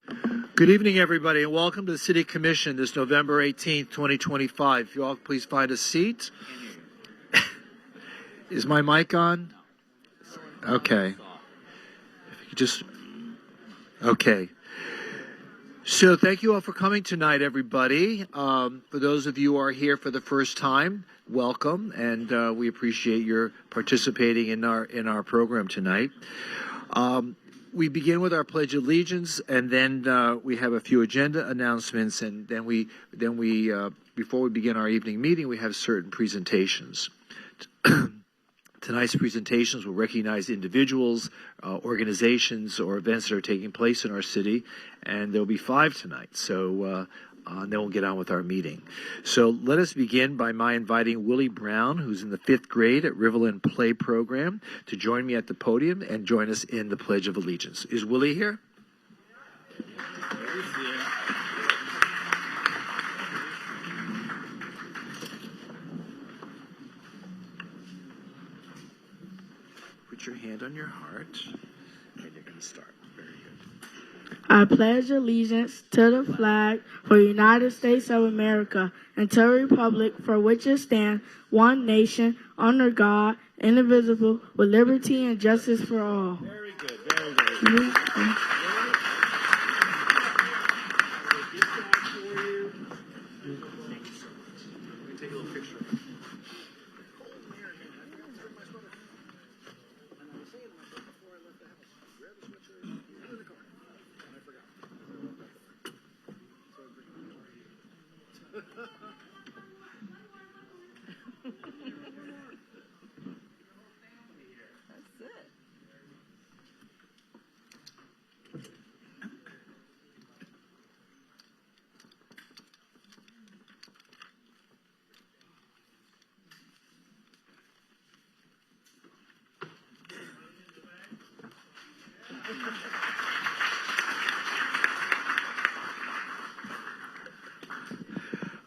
Good evening, everybody, and welcome to the City Commission this November 18th, 2025. If you all please find a seat. Is my mic on? Okay. Okay. So thank you all for coming tonight, everybody. For those of you who are here for the first time, welcome, and we appreciate your participating in our program tonight. We begin with our Pledge of Allegiance, and then we have a few agenda announcements, and then we before we begin our evening meeting, we have certain presentations. Tonight's presentations will recognize individuals, organizations, or events that are taking place in our city, and there will be 5 tonight. So then we'll get on with our meeting. So let us begin by my inviting Willie Brown, who's in the 5th grade at Riverland Play Program, to join me at the podium and join us in the Pledge of Allegiance. Is Willie here? Put your hand on your heart, and you're going to start. Very good. I pledge allegiance to the flag for the United States of America and to the republic for which it stands, one nation, under God, indivisible, with liberty and justice for all. Very good, very good. Take a little picture.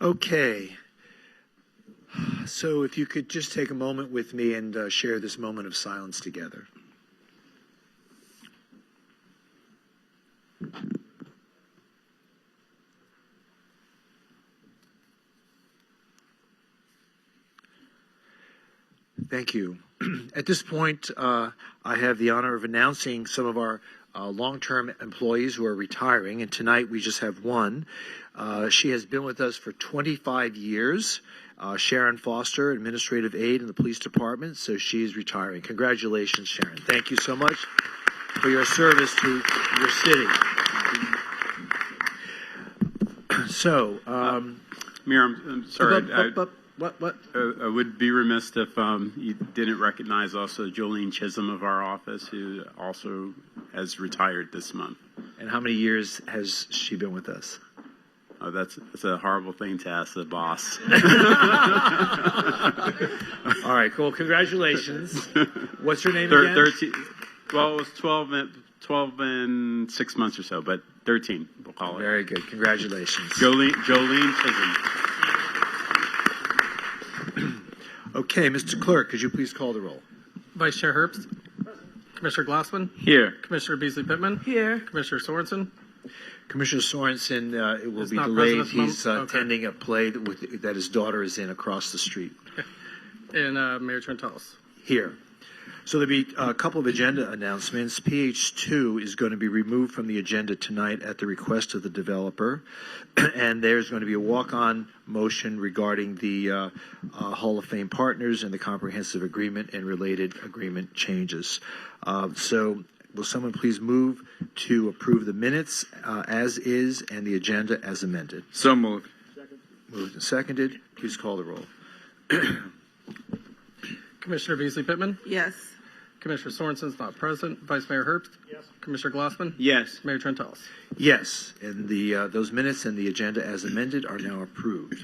Okay, so if you could just take a moment with me and share this moment of silence together. Thank you. At this point, I have the honor of announcing some of our long-term employees who are retiring, and tonight we just have one. She has been with us for 25 years. Sharon Foster, administrative aide in the police department, so she's retiring. Congratulations, Sharon. Thank you so much for your service to your city. So, Mayor, I'm sorry. What? I would be remiss if you didn't recognize also Jolene Chisholm of our office, who also has retired this month. And how many years has she been with us? Oh, that's a horrible thing to ask the boss. All right, cool. Congratulations. What's her name again? 13. Well, it was 12 and 6 months or so, but 13, we'll call it. Very good. Congratulations. Jolene Chisholm. Okay, Mr. Clerk, could you please call the roll? Vice Chair Herbst. Commissioner Glassman. Here. Commissioner Beasley Pittman. Here. Commissioner Sorensen. Commissioner Sorensen, it will Is be not delayed. present at the He's moment? Okay. attending a play that his daughter is in across the street. And Mayor Trentalis. Here. So there'll be a couple of agenda announcements. PH2 is going to be removed from the agenda tonight at the request of the developer. And there's going to be a walk-on motion regarding the Hall of Fame partners and the comprehensive agreement and related agreement changes. So will someone please move to approve the minutes as is and the agenda as amended? So moved. Moved and seconded. Please call the roll. Commissioner Beasley Pittman. Yes. Commissioner Sorensen's not present. Vice Mayor Herbst. Yes. Commissioner Glassman. Yes. Mayor Trentalis. Yes, and those minutes and the agenda as amended are now approved.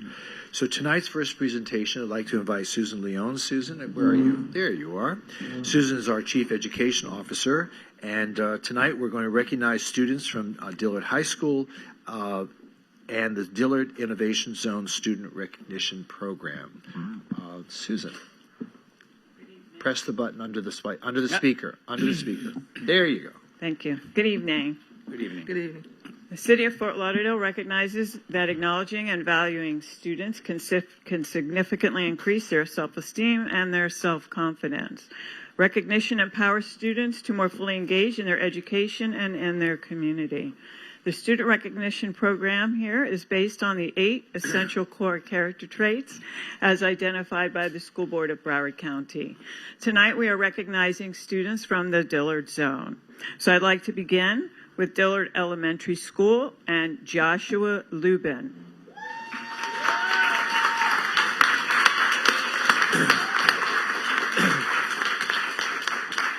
So tonight's first presentation, I'd like to invite Susan Leone. Susan, where are you? There you are. Susan is our Chief Education Officer, and tonight we're going to recognize students from Dillard High School and the Dillard Innovation Zone Student Recognition Program. Susan. Press the button under the speaker. Under the speaker. There you go. Thank you. Good evening. Good evening. Good evening. The City of Fort Lauderdale recognizes that acknowledging and valuing students can significantly increase their self-esteem and their self-confidence. Recognition empowers students to more fully engage in their education and in their community. The student recognition program here is based on the 8 essential core character traits as identified by the School Board of Broward County. Tonight we are recognizing students from the Dillard Zone. So I'd like to begin with Dillard Elementary School and Joshua Lubin.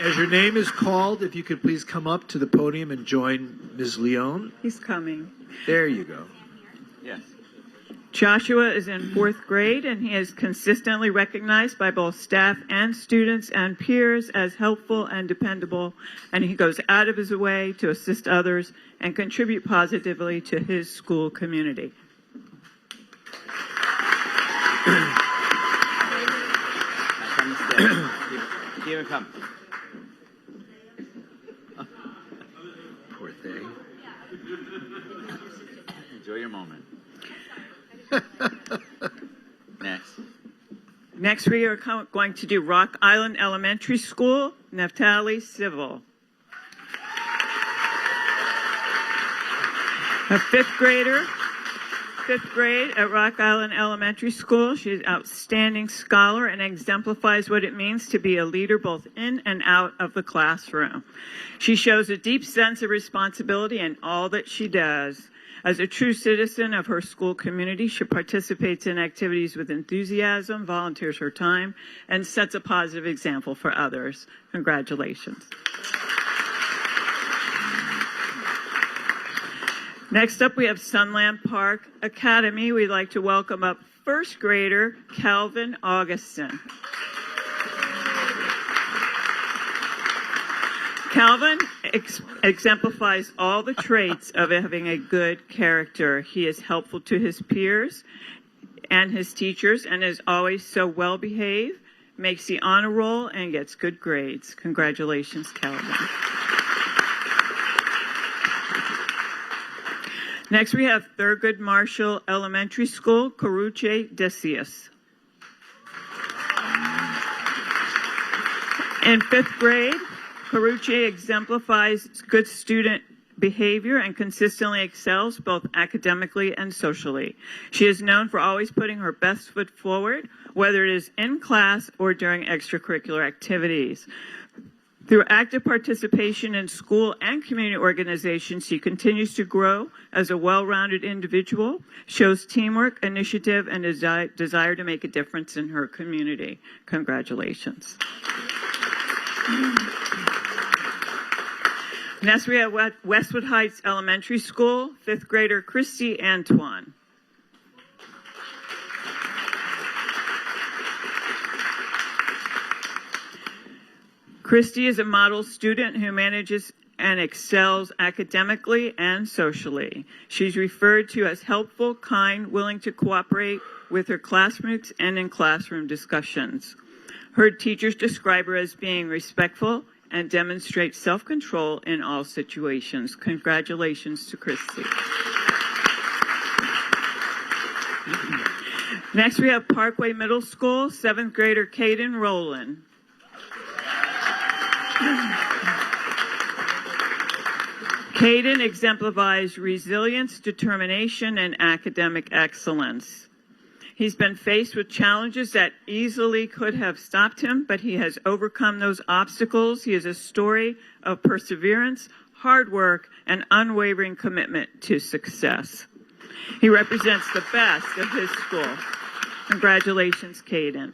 As your name is called, if you could please come up to the podium and join Ms. Leone. He's coming. There you go. Yes. Joshua is in 4th grade, and he is consistently recognized by both staff and students and peers as helpful and dependable, and he goes out of his way to assist others and contribute positively to his school community. Keep him coming. Poor thing. Enjoy your moment. Next, we are going to do Rock Island Elementary School, Neftali Civil. A 5th grade at Rock Island Elementary School. She's an outstanding scholar and exemplifies what it means to be a leader both in and out of the classroom. She shows a deep sense of responsibility in all that she does. As a true citizen of her school community, she participates in activities with enthusiasm, volunteers her time, and sets a positive example for others. Congratulations. Next up, we have Sunland Park Academy. We'd like to welcome up 1st grader Calvin Augustin. Calvin exemplifies all the traits of having a good character. He is helpful to his peers and his teachers and is always so well behaved, makes the honor roll, and gets good grades. Congratulations, Calvin. Next, we have Thurgood Marshall Elementary School, Caruche Decius. In 5th grade, Caruche exemplifies good student behavior and consistently excels both academically and socially. She is known for always putting her best foot forward, whether it is in class or during extracurricular activities. Through active participation in school and community organizations, she continues to grow as a well-rounded individual, shows teamwork, initiative, and desire to make a difference in her community. Congratulations. Next, we have Westwood Heights Elementary School, 5th grader Christy Antoine. Christy is a model student who manages and excels academically and socially. She's referred to as helpful, kind, willing to cooperate with her classmates and in classroom discussions. Her teachers describe her as being respectful and demonstrate self-control in all situations. Congratulations to Christy. Next, we have Parkway Middle School, 7th grader Caden Rowland. Caden exemplifies resilience, determination, and academic excellence. He's been faced with challenges that easily could have stopped him, but he has overcome those obstacles. He is a story of perseverance, hard work, and unwavering commitment to success. He represents the best of his school. Congratulations, Caden.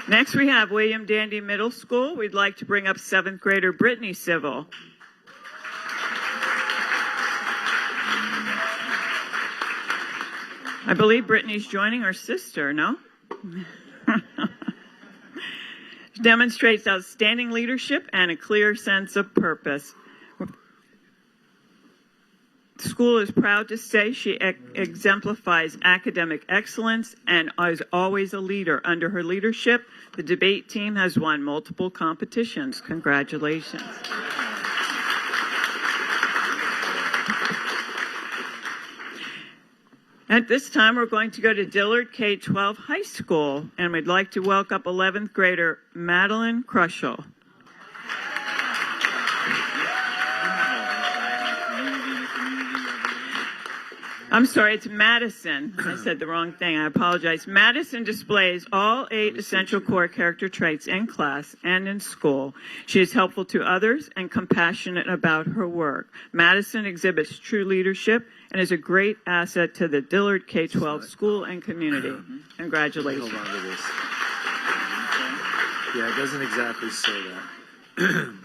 Next, we have William Dandy Middle School. We'd like to bring up 7th grader Brittany Civil. I believe Brittany's joining her sister, no? She demonstrates outstanding leadership and a clear sense of purpose. The school is proud to say she exemplifies academic excellence and is always a leader. Under her leadership, the debate team has won multiple competitions. Congratulations. At this time, we're going to go to Dillard K-12 High School, and we'd like to welcome 11th grader Madeline Crushel. I'm sorry, it's Madison. I said the wrong thing. I apologize. Madison displays all 8 essential core character traits in class and in school. She is helpful to others and compassionate about her work. Madison exhibits true leadership and is a great asset to the Dillard K-12 school and community. Congratulations. Hold on to this. Yeah, it doesn't exactly say that.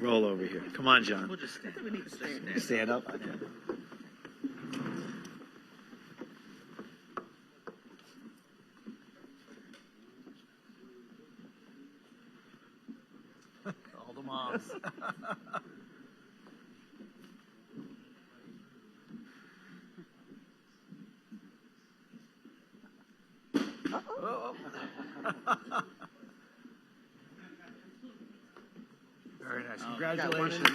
Roll over here. Come on, John. We'll just stand. Stand up. All the moms. Very nice. Congratulations.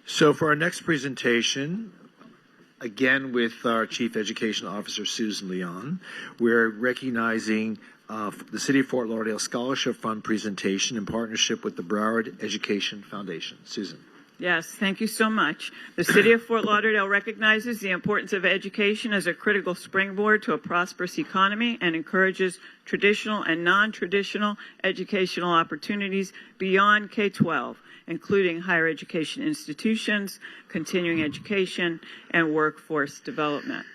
So for our next presentation, again with our Chief Education Officer, Susan Leon, we're recognizing the City of Fort Lauderdale Scholarship Fund presentation in partnership with the Broward Education Foundation. Susan. Yes, thank you so much. The City of Fort Lauderdale recognizes the importance of education as a critical springboard to a prosperous economy and encourages traditional and non-traditional educational opportunities beyond K-12, including higher education institutions, continuing education, and workforce development.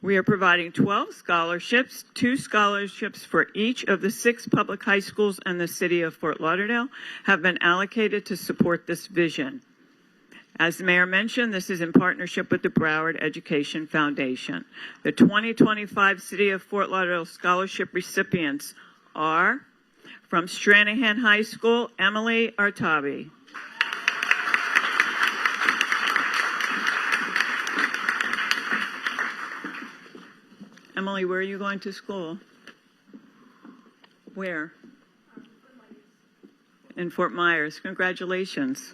We are providing 12 scholarships, 2 scholarships for each of the 6 public high schools in the City of Fort Lauderdale have been allocated to support this vision. As the mayor mentioned, this is in partnership with the Broward Education Foundation. The 2025 City of Fort Lauderdale scholarship recipients are from Stranahan High School, Emily Artabi. Emily, where are you going to school? Where? In Fort Myers. Congratulations.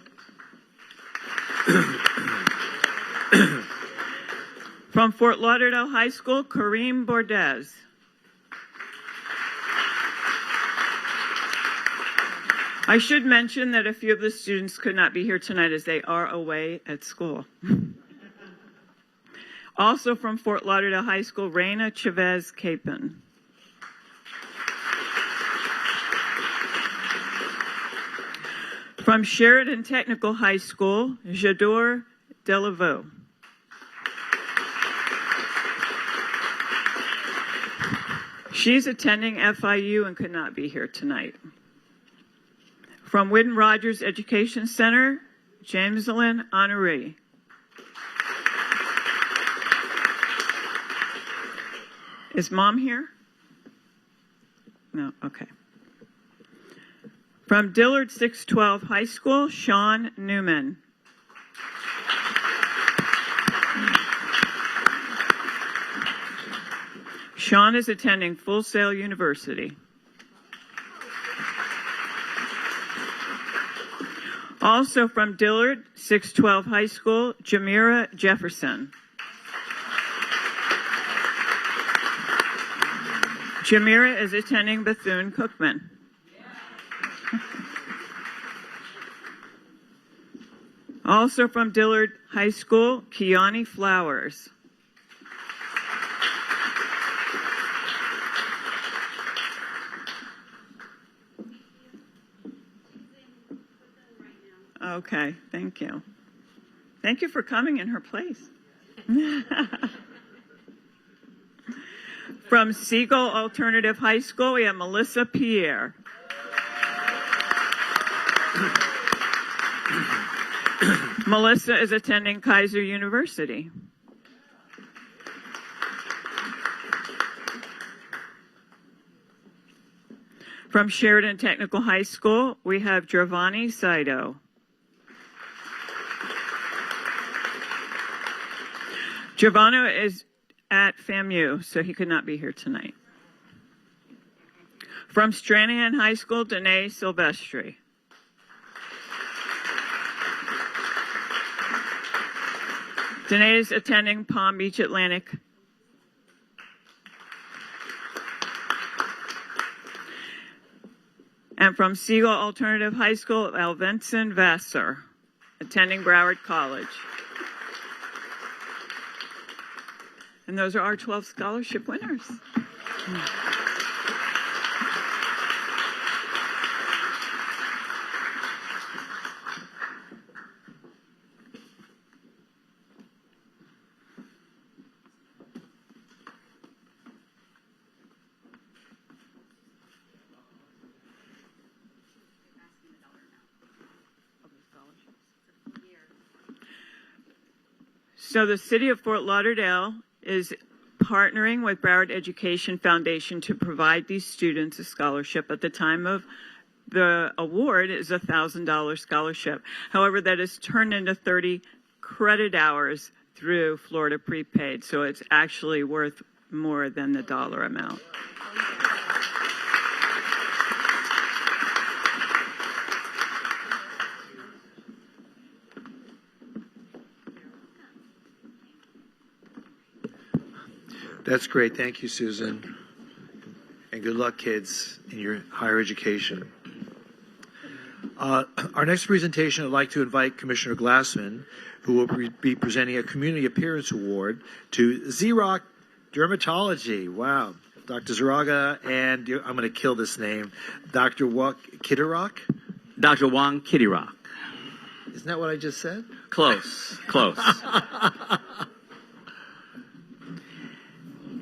From Fort Lauderdale High School, Kareem Bordez. I should mention that a few of the students could not be here tonight as they are away at school. Also from Fort Lauderdale High School, Reina Chavez Capon. From Sheridan Technical High School, Jador Delaveau. She's attending FIU and could not be here tonight. From Whidden Rogers Education Center, Jameslyn Honoré. Is Mom here? No, okay. From Dillard 612 High School, Sean Newman. Sean is attending Full Sail University. Also from Dillard 612 High School, Jamira Jefferson. Jamira is attending Bethune-Cookman. Also from Dillard High School, Kiani Flowers. Okay, thank you. Thank you for coming in her place. From Siegel Alternative High School, we have Melissa Pierre. Melissa is attending Kaiser University. From Sheridan Technical High School, we have Giovanni Saito. Giovanni is at FAMU, so he could not be here tonight. From Stranahan High School, Danae Silvestri. Danae is attending Palm Beach Atlantic. And from Siegel Alternative High School, Alvinson Vassar, attending Broward College. And those are our 12 scholarship winners. So the City of Fort Lauderdale is partnering with Broward Education Foundation to provide these students a scholarship. At the time of the award is a $1,000 scholarship. However, that is turned into 30 credit hours through Florida Prepaid, so it's actually worth more than the dollar amount. That's great. Thank you, Susan. And good luck, kids, in your higher education. Our next presentation, I'd like to invite Commissioner Glassman, who will be presenting a Community Appearance Award to Xerox Dermatology. Wow. Dr. Zaraga and, I'm going to kill this name, Dr. Kittirock? Dr. Wong Kittirock. Isn't that what I just said? Close.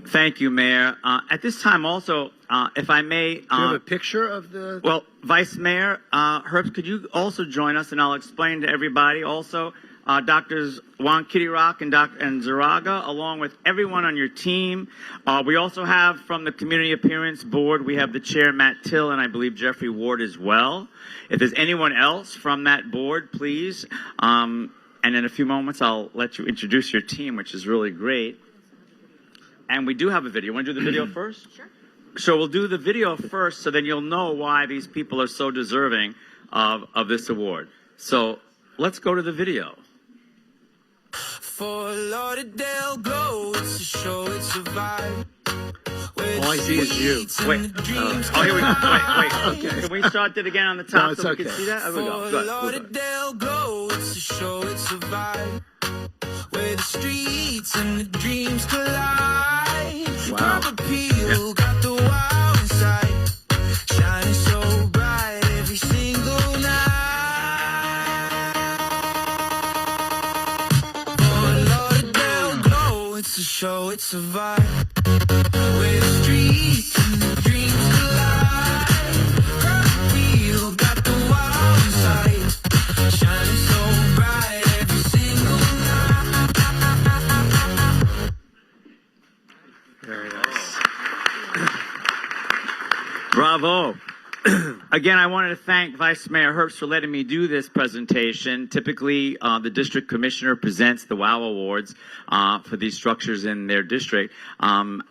Thank you, Mayor. At this time also, if I may... Do you have a picture of the... Well, Vice Mayor Herbst, could you also join us, and I'll explain to everybody also, Drs. Wong Kittirock and Zaraga, along with everyone on your team. We also have from the Community Appearance Board, we have the Chair, Matt Till, and I believe Jeffrey Ward as well. If there's anyone else from that board, please. And in a few moments, I'll let you introduce your team, which is really great. And we do have a video. Want to do the video first? Sure. So we'll do the video first, so then you'll know why these people are so deserving of this award. So let's go to the video. For Lauderdale glow, it's a show, it's a vibe. All I see is you. Wait. Oh, here we go. Wait. Okay. Can we start it again on the top No, it's so we okay. can see that? There we go. For Good. Lauderdale glow, it's a show, it's a vibe. Where the streets and the dreams collide. Wow. Grab a peel, got the wow inside. Shining so bright every single night. For Lauderdale glow, it's a show, it's a vibe. Where the streets and the dreams collide. Grab a peel, got the wow inside. Shining so bright every single night. Very nice. Bravo. Again, I wanted to thank Vice Mayor Herbst for letting me do this presentation. Typically, the district commissioner presents the WOW Awards for these structures in their district.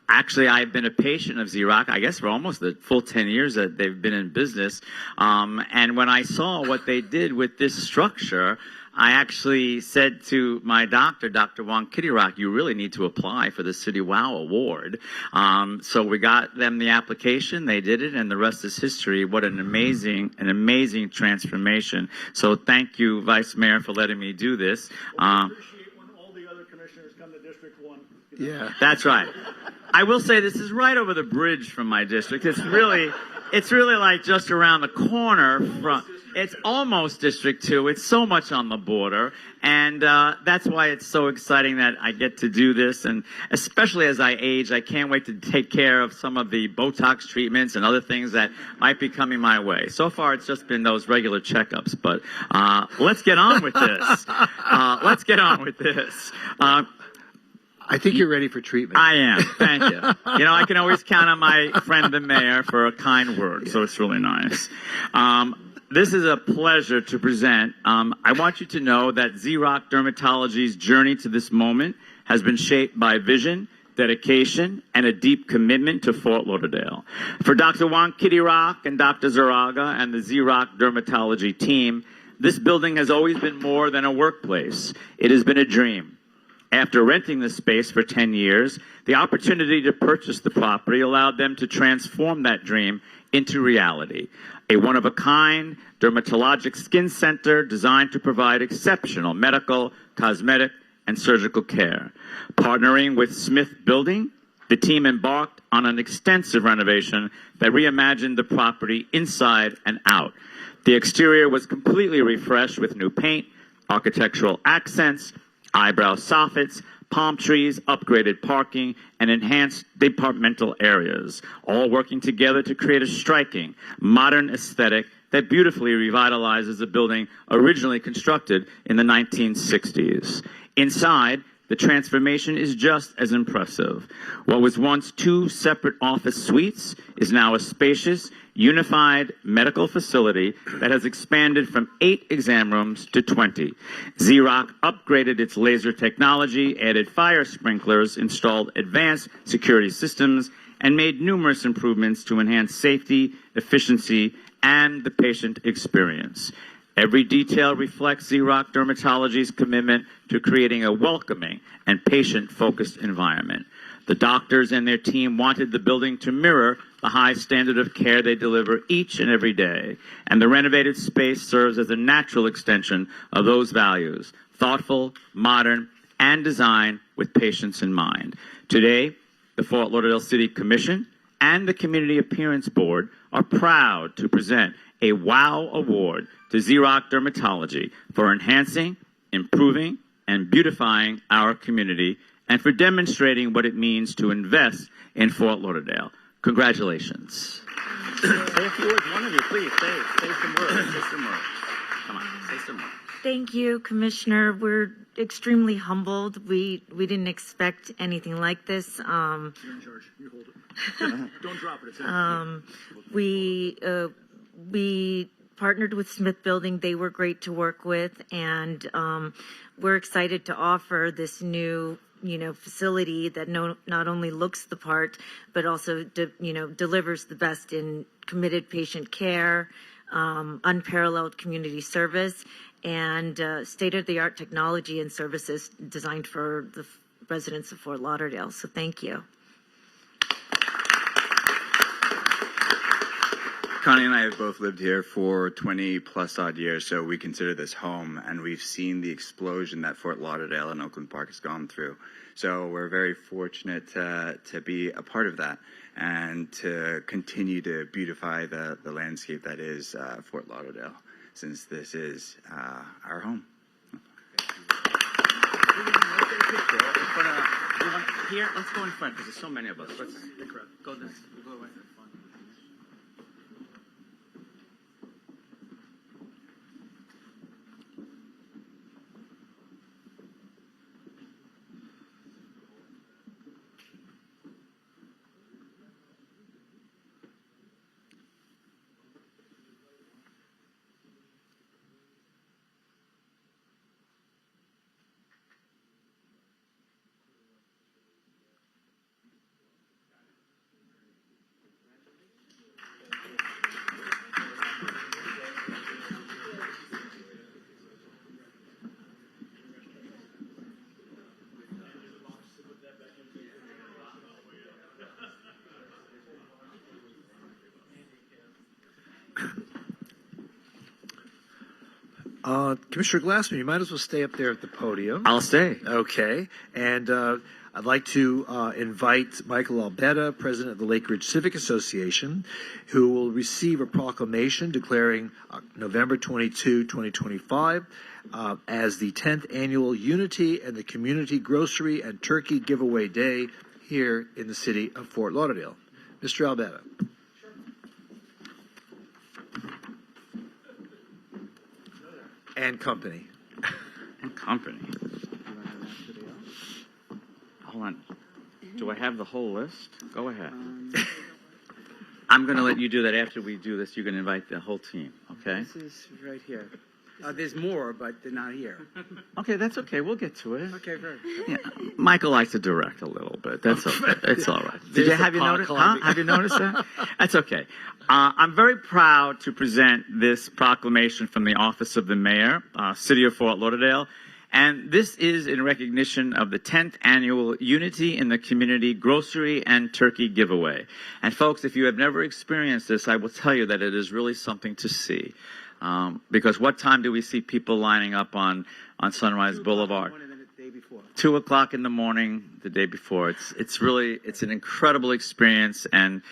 Actually, I've been a patient of Xerox, I guess, for almost the full 10 years that they've been in business. And when I saw what they did with this structure, I actually said to my doctor, Dr. Wong Kittirock, you really need to apply for the City WOW Award. So we got them the application, they did it, and the rest is history. What an amazing transformation. So thank you, Vice Mayor, for letting me do this. Appreciate when all the other commissioners come to District 1. Yeah. That's right. I will say this is right over the bridge from my district. It's really like just around the corner from... It's almost District 2. It's so much on the border. And that's why it's so exciting that I get to do this. And especially as I age, I can't wait to take care of some of the Botox treatments and other things that might be coming my way. So far, it's just been those regular checkups. But let's get on with this. Let's get on with this. I think you're ready for treatment. I am. Thank you. You know, I can always count on my friend the mayor for a kind word, so it's really nice. This is a pleasure to present. I want you to know that Z-Rock Dermatology's journey to this moment has been shaped by vision, dedication, and a deep commitment to Fort Lauderdale. For Dr. Juan Kitty Rock and Dr. Zaraga and the Z-Rock Dermatology team, this building has always been more than a workplace. It has been a dream. After renting the space for 10 years, the opportunity to purchase the property allowed them to transform that dream into reality. A one-of-a-kind dermatologic skin center designed to provide exceptional medical, cosmetic, and surgical care. Partnering with Smith Building, the team embarked on an extensive renovation that reimagined the property inside and out. The exterior was completely refreshed with new paint, architectural accents, eyebrow soffits, palm trees, upgraded parking, and enhanced departmental areas, all working together to create a striking, modern aesthetic that beautifully revitalizes a building originally constructed in the 1960s. Inside, the transformation is just as impressive. What was once 2 separate office suites is now a spacious, unified medical facility that has expanded from 8 exam rooms to 20. Z-Rock upgraded its laser technology, added fire sprinklers, installed advanced security systems, and made numerous improvements to enhance safety, efficiency, and the patient experience. Every detail reflects Z-Rock Dermatology's commitment to creating a welcoming and patient-focused environment. The doctors and their team wanted the building to mirror the high standard of care they deliver each and every day, and the renovated space serves as a natural extension of those values, thoughtful, modern, and designed with patients in mind. Today, the Fort Lauderdale City Commission and the Community Appearance Board are proud to present a WOW Award to Z-Rock Dermatology for enhancing, improving, and beautifying our community and for demonstrating what it means to invest in Fort Lauderdale. Congratulations. Say a few words. One of you, please, say some words. Say some words. Come on, say some words. Thank you, Commissioner. We're extremely humbled. We didn't expect anything like this. You're in charge. You hold it. Don't drop it. It's We partnered with Smith Building. They were great to work with, and we're excited to offer this new, facility that not only looks the part, but also, delivers the best in committed patient care, unparalleled community service, and state-of-the-art technology and services designed for the residents of Fort Lauderdale. So thank you. Connie and I have both lived here for 20 plus odd years, so we consider this home, and we've seen the explosion that Fort Lauderdale and Oakland Park has gone through. So we're very fortunate to be a part of that and to continue to beautify the landscape that is Fort Lauderdale, since this is our home. Here, let's go in front because there's so many of us. Let's go this. We'll go away. Commissioner Glassman, you might as well stay up there at the podium. I'll stay. Okay. And I'd like to invite Michael Albetta, president of the Lake Ridge Civic Association, who will receive a proclamation declaring November 22, 2025 as the 10th Annual Unity and the Community Grocery and Turkey Giveaway Day here in the city of Fort Lauderdale. Mr. Albetta. And company. And company. Hold on. Do I have the whole list? Go ahead. I'm going to let you do that after we do this. You're going to invite the whole team, okay? This is right here. There's more, but they're not here. Okay, that's okay. We'll get to it. Okay, great. Yeah, Michael likes to direct a little bit. That's okay. It's all right. Have you noticed? Have you noticed that? That's okay. I'm very proud to present this proclamation from the Office of the Mayor, City of Fort Lauderdale. And this is in recognition of the 10th Annual Unity in the Community Grocery and Turkey Giveaway. And folks, if you have never experienced this, I will tell you that it is really something to see. Because what time do we see people lining up on Sunrise Boulevard? 2 o'clock in the morning the day before. It's an incredible experience, and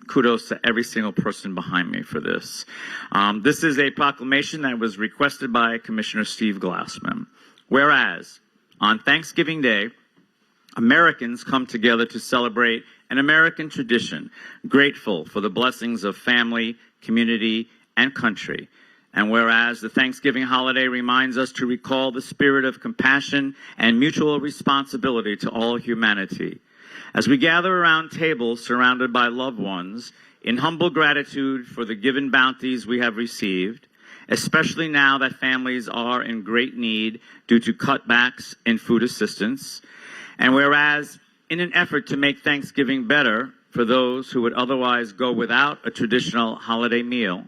kudos to every single person behind me for this. This is a proclamation that was requested by Commissioner Steve Glassman. Whereas, on Thanksgiving Day, Americans come together to celebrate an American tradition, grateful for the blessings of family, community, and country. And whereas the Thanksgiving holiday reminds us to recall the spirit of compassion and mutual responsibility to all humanity, as we gather around tables surrounded by loved ones in humble gratitude for the given bounties we have received, especially now that families are in great need due to cutbacks in food assistance, and whereas in an effort to make Thanksgiving better for those who would otherwise go without a traditional holiday meal,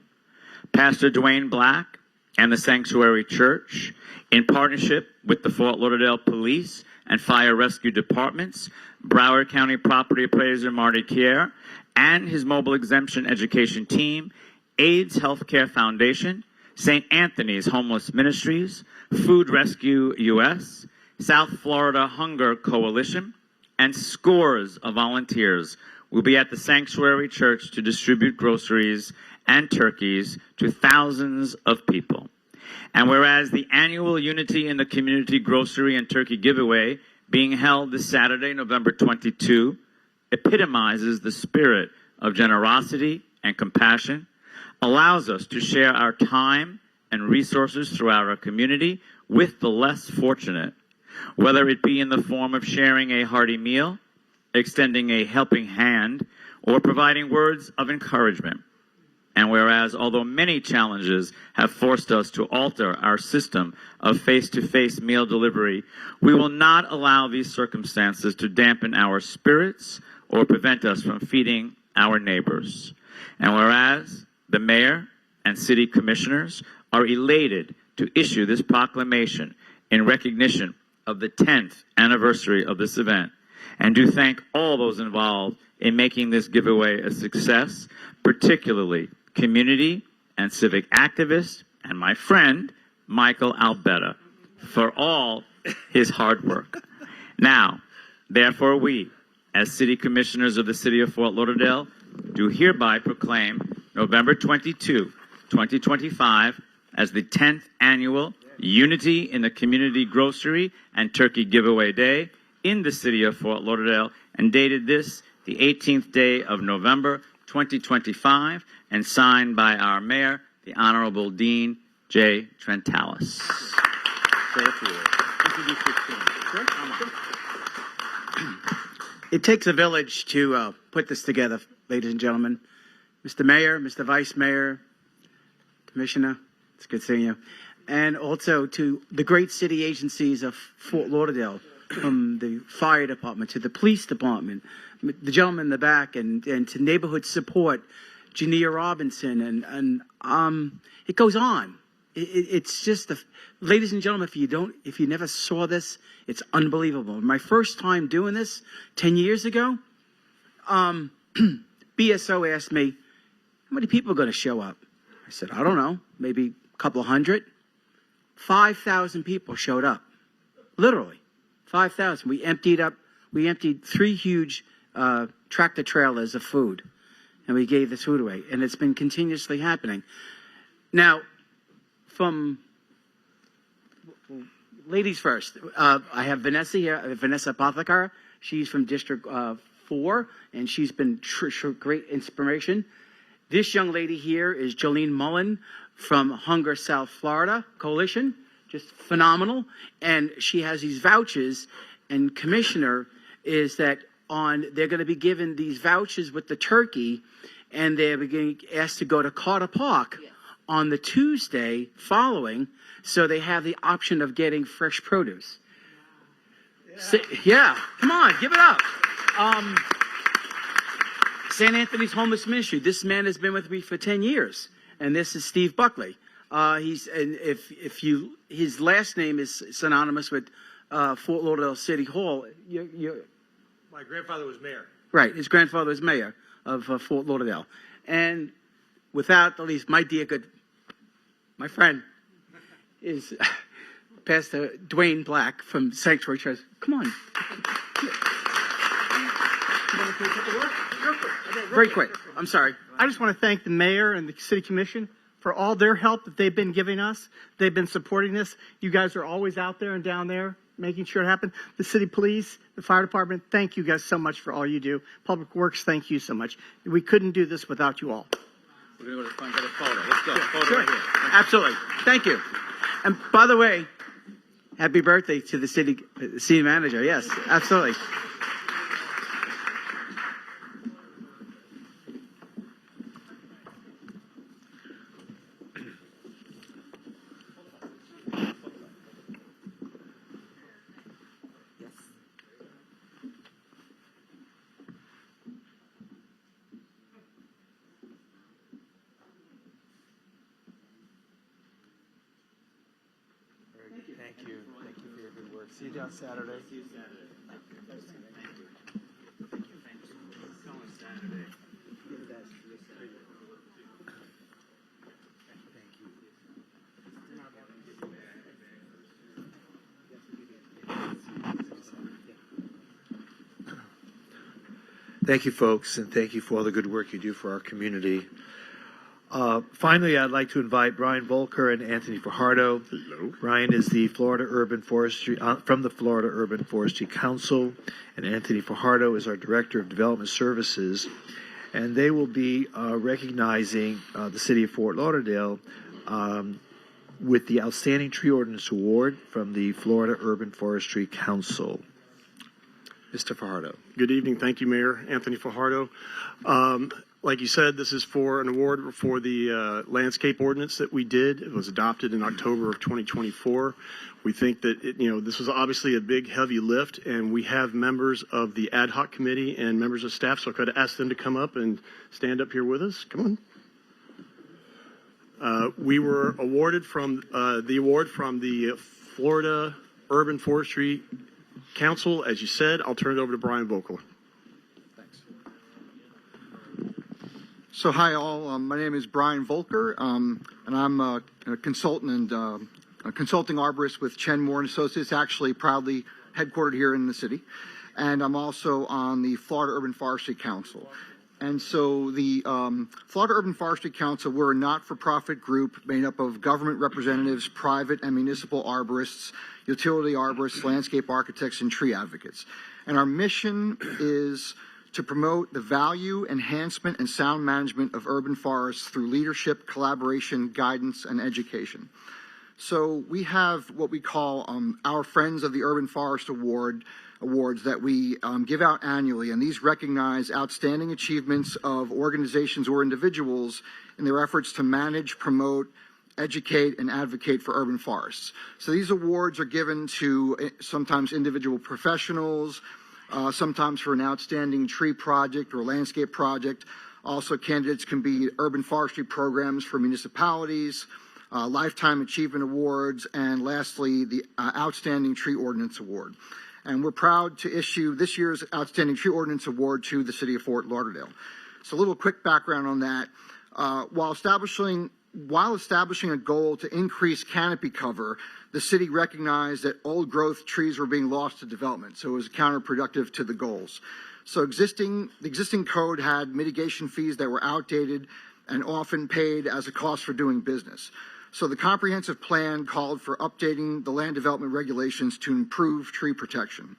Pastor Dwayne Black and the Sanctuary Church, in partnership with the Fort Lauderdale Police and Fire Rescue Departments, Broward County Property Appraiser Marty Kier, and his mobile exemption education team, AIDS Healthcare Foundation, St. Anthony's Homeless Ministries, Food Rescue US, South Florida Hunger Coalition, and scores of volunteers will be at the Sanctuary Church to distribute groceries and turkeys to thousands of people. And whereas the annual Unity in the Community Grocery and Turkey Giveaway being held this Saturday, November 22, epitomizes the spirit of generosity and compassion, allows us to share our time and resources throughout our community with the less fortunate, whether it be in the form of sharing a hearty meal, extending a helping hand, or providing words of encouragement. And whereas, although many challenges have forced us to alter our system of face-to-face meal delivery, we will not allow these circumstances to dampen our spirits or prevent us from feeding our neighbors. And whereas the mayor and city commissioners are elated to issue this proclamation in recognition of the 10th anniversary of this event, and do thank all those involved in making this giveaway a success, particularly community and civic activist and my friend, Michael Albetta, for all his hard work. Now, therefore, we, as city commissioners of the city of Fort Lauderdale, do hereby proclaim November 22, 2025 as the 10th annual Unity in the Community Grocery and Turkey Giveaway Day in the city of Fort Lauderdale, and dated this the 18th day of November 2025, and signed by our mayor, the Honorable Dean J. Trentalis. It takes a village to put this together, ladies and gentlemen. Mr. Mayor, Mr. Vice Mayor, Commissioner, it's good seeing you. And also to the great city agencies of Fort Lauderdale, from the fire department to the police department, the gentleman in the back, and to neighborhood support, Jania Robinson, and it goes on. It's just, ladies and gentlemen, if you never saw this, it's unbelievable. My first time doing this 10 years ago, BSO asked me, how many people are going to show up? I said, I don't know, maybe a couple of hundred. 5,000 people showed up, literally. 5,000. We emptied 3 huge tractor trailers of food, and we gave this food away, and it's been continuously happening. Now, from ladies first, I have Vanessa here, Vanessa Apothekar. She's from District 4, and she's been great inspiration. This young lady here is Jolene Mullen from Hunger South Florida Coalition, just phenomenal. And she has these vouchers, and Commissioner is that they're going to be given these vouchers with the turkey, and they're being asked to go to Carter Park on the Tuesday following, so they have the option of getting fresh produce. Yeah, come on, give it up. St. Anthony's Homeless Ministry. This man has been with me for 10 years, and this is Steve Buckley. His last name is synonymous with Fort Lauderdale City Hall. My grandfather was mayor. Right, his grandfather was mayor of Fort Lauderdale. And without the least, my friend is Pastor Dwayne Black from Sanctuary Church. Come on. Very quick. I'm sorry. I just want to thank the mayor and the city commission for all their help that they've been giving us. They've been supporting this. You guys are always out there and down there making sure it happens. The city police, the fire department, thank you guys so much for all you do. Public Works, thank you so much. We couldn't do this without you all. We're going to go to the front, get a photo. Let's go. Photo Sure. right here. Absolutely. Thank you. And by the way, happy birthday to the city manager. Yes, absolutely. Thank you. Thank you for your good work. See you down Saturday. See you Saturday. Thank you, folks, and thank you for all the good work you do for our community. Finally, I'd like to invite Brian Volker and Anthony Fajardo. Hello. Brian is the Florida Urban Forestry from the Florida Urban Forestry Council, and Anthony Fajardo is our Director of Development Services. And they will be recognizing the City of Fort Lauderdale with the Outstanding Tree Ordinance Award from the Florida Urban Forestry Council. Mr. Fajardo. Good evening. Thank you, Mayor Anthony Fajardo. Like you said, this is for an award for the landscape ordinance that we did. It was adopted in October of 2024. We think that this was obviously a big, heavy lift, and we have members of the ad hoc committee and members of staff, so I could ask them to come up and stand up here with us. Come on. We were awarded from the award from the Florida Urban Forestry Council. As you said, I'll turn it over to Brian Volker. So hi all, my name is Brian Volker, and I'm a consultant and a consulting arborist with Chen Moore & Associates, actually proudly headquartered here in the city. And I'm also on the Florida Urban Forestry Council. And so the Florida Urban Forestry Council, we're a not-for-profit group made up of government representatives, private and municipal arborists, utility arborists, landscape architects, and tree advocates. And our mission is to promote the value, enhancement, and sound management of urban forests through leadership, collaboration, guidance, and education. So we have what we call our Friends of the Urban Forest awards that we give out annually, and these recognize outstanding achievements of organizations or individuals in their efforts to manage, promote, educate, and advocate for urban forests. So these awards are given to sometimes individual professionals, sometimes for an outstanding tree project or landscape project. Also, candidates can be urban forestry programs for municipalities, Lifetime Achievement Awards, and lastly, the Outstanding Tree Ordinance Award. And we're proud to issue this year's Outstanding Tree Ordinance Award to the City of Fort Lauderdale. So a little quick background on that. While establishing while establishing a goal to increase canopy cover, the city recognized that old growth trees were being lost to development, so it was counterproductive to the goals. So the existing code had mitigation fees that were outdated and often paid as a cost for doing business. So the comprehensive plan called for updating the land development regulations to improve tree protection.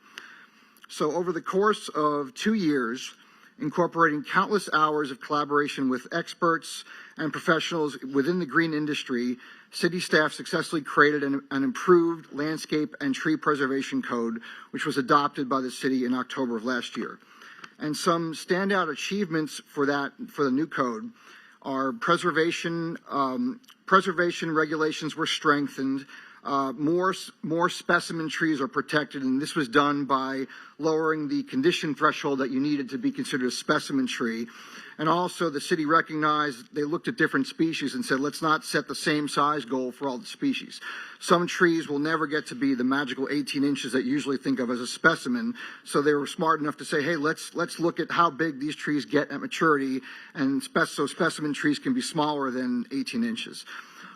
So over the course of 2 years, incorporating countless hours of collaboration with experts and professionals within the green industry, city staff successfully created an improved landscape and tree preservation code, which was adopted by the city in October of last year. And some standout achievements for the new code are preservation regulations were strengthened. More specimen trees are protected, and this was done by lowering the condition threshold that you needed to be considered a specimen tree. And also the city recognized, they looked at different species and said, let's not set the same size goal for all the species. Some trees will never get to be the magical 18 inches that you usually think of as a specimen. So they were smart enough to say, hey, let's look at how big these trees get at maturity, and so specimen trees can be smaller than 18 inches.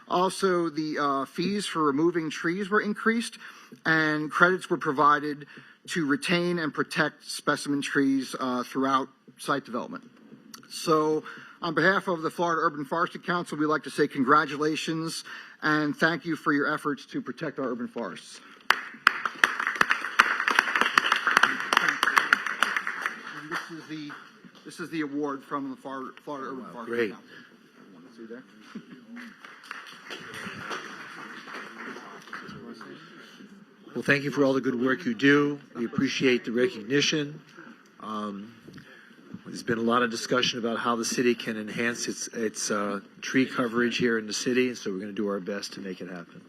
Also, the fees for removing trees were increased, and credits were provided to retain and protect specimen trees throughout site development. So on behalf of the Florida Urban Forestry Council, we'd like to say congratulations and thank you for your efforts to protect our urban forests. And this is the award from the Florida Urban Forestry Great. Council. See there? Well, thank you for all the good work you do. We appreciate the recognition. There's been a lot of discussion about how the city can enhance its tree coverage here in the city, so we're going to do our best to make it happen.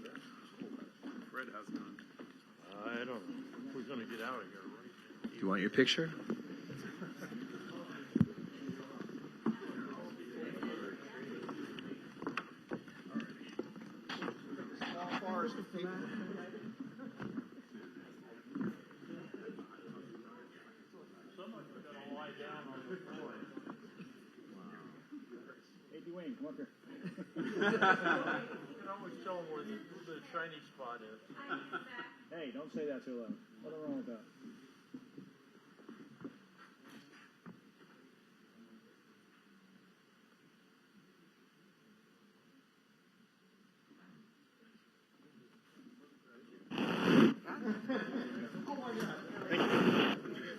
Fred has none. I don't know. We're going to get out of here, right? Do you want your picture? Wayne, come up here. You can always tell them where the shiny spot is. Hey, don't say that too loud. What's wrong with that?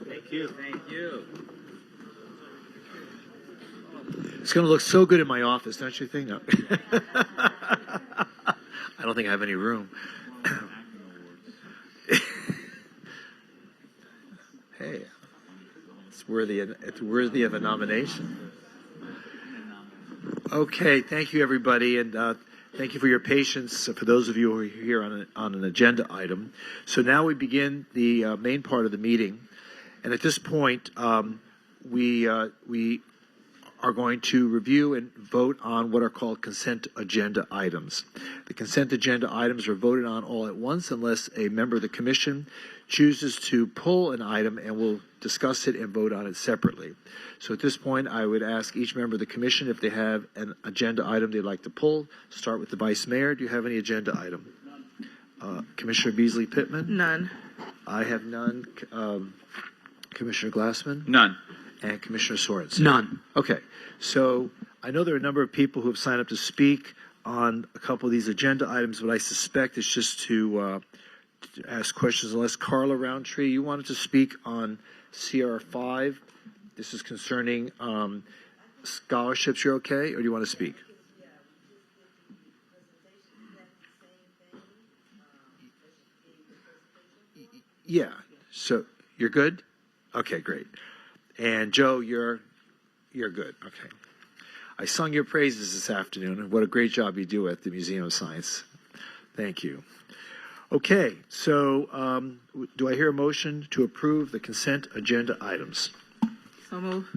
Thank you. Thank you. It's going to look so good in my office, don't you think? No. I don't think I have any room. Hey, it's worthy of a nomination. Okay, thank you, everybody, and thank you for your patience. For those of you who are here on an agenda item, so now we begin the main part of the meeting, and at this point, we are going to review and vote on what are called consent agenda items. The consent agenda items are voted on all at once unless a member of the commission chooses to pull an item, and we'll discuss it and vote on it separately. So at this point, I would ask each member of the commission if they have an agenda item they'd like to pull. Start with the vice mayor. Do you have any agenda item? None. Commissioner Beasley Pittman? None. I have none. Commissioner Glassman? None. And Commissioner Sorensen? None. Okay, so I know there are a number of people who have signed up to speak on a couple of these agenda items, but I suspect it's just to ask questions. Unless Carla Roundtree, you wanted to speak on CR5. This is concerning scholarships. You're okay, or do you want to speak? Yeah. So you're good? Okay, great. And Joe, you're good. Okay. I sung your praises this afternoon, and what a great job you do at the Museum of Science. Thank you. Okay, so do I hear a motion to approve the consent agenda items? So moved.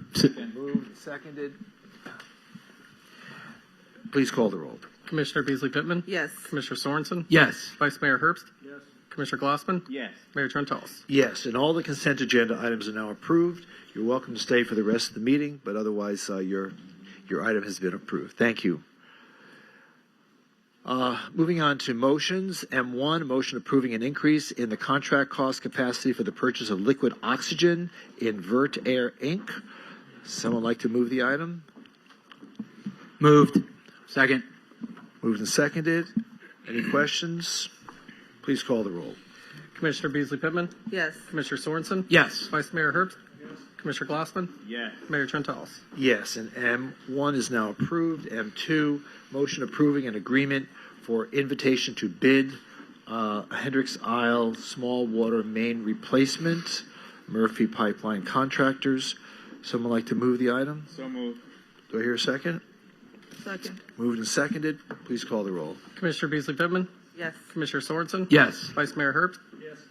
Moved, seconded. Please call the roll. Commissioner Beasley Pittman? Yes. Commissioner Sorensen? Yes. Vice Mayor Herbst? Yes. Commissioner Glassman? Yes. Mayor Trentalis? Yes, and all the consent agenda items are now approved. You're welcome to stay for the rest of the meeting, but otherwise your item has been approved. Thank you. Moving on to motions. M1, motion approving an increase in the contract cost capacity for the purchase of liquid oxygen in Vert Air, Inc. Someone like to move the item? Moved. Second. Moved and seconded. Any questions? Please call the roll. Commissioner Beasley Pittman, Yes. Commissioner Sorensen, Yes. Vice Mayor Herbst, Commissioner Glassman, Yes. Mayor Trentalis. Yes, and M1 is now approved. M2, motion approving an agreement for invitation to bid Hendricks Isle small water main replacement, Murphy Pipeline Contractors. Someone like to move the item? So moved. Do I hear a second? Second. Moved and seconded. Please call the roll. Commissioner Beasley Pittman, Yes. Commissioner Sorensen, Yes. Vice Mayor Herbst,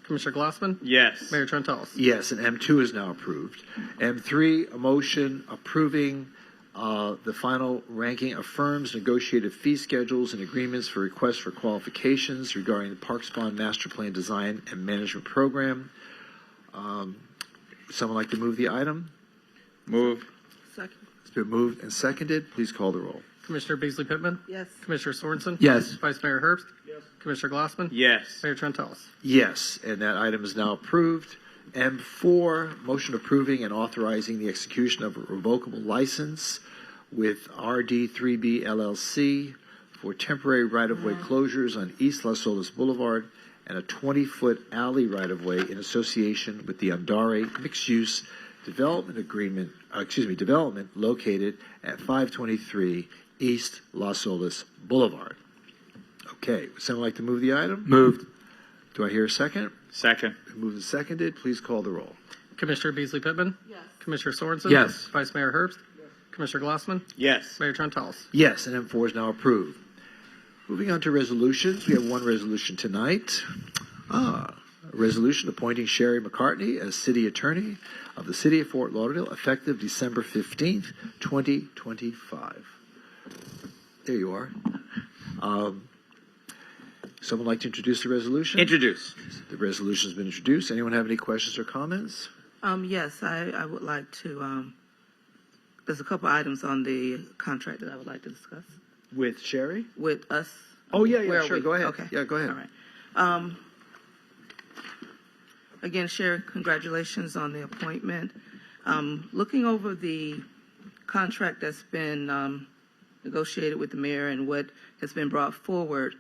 Commissioner Glassman, Yes. Mayor Trentalis. Yes, and M2 is now approved. M3, a motion approving the final ranking of firms, negotiated fee schedules, and agreements for requests for qualifications regarding the Parks Bond Master Plan Design and Management Program. Someone like to move the item? Move. Second. It's been moved and seconded. Please call the roll. Commissioner Beasley Pittman, Yes. Commissioner Sorensen, Yes. Vice Mayor Herbst, Commissioner Glassman, Yes. Mayor Trentalis. Yes, and that item is now approved. M4, motion approving and authorizing the execution of a revocable license with RD3B LLC for temporary right-of-way closures on East Las Olas Boulevard and a 20-foot alley right-of-way in association with the Andare mixed-use development development located at 523 East Las Olas Boulevard. Okay, would someone like to move the item? Moved. Do I hear a second? Second. Moved and seconded. Please call the roll. Commissioner Beasley Pittman, Yes. Commissioner Sorensen, Yes. Vice Mayor Herbst, Commissioner Glassman, Yes. Mayor Trentalis. Yes, and M4 is now approved. Moving on to resolutions. We have one resolution tonight. A resolution appointing Sherry McCartney as City Attorney of the City of Fort Lauderdale effective December 15th, 2025. There you are. Someone like to introduce the resolution? Introduce. The resolution has been introduced. Anyone have any questions or comments? Yes, I would like to, there's a couple items on the contract that I would like to discuss With Sherry? with us. Oh, yeah, Where are sure. we? Go ahead. Okay. Yeah, go ahead. All right. Again, Sherry, congratulations on the appointment. Looking over the contract that's been negotiated with the mayor and what has been brought forward,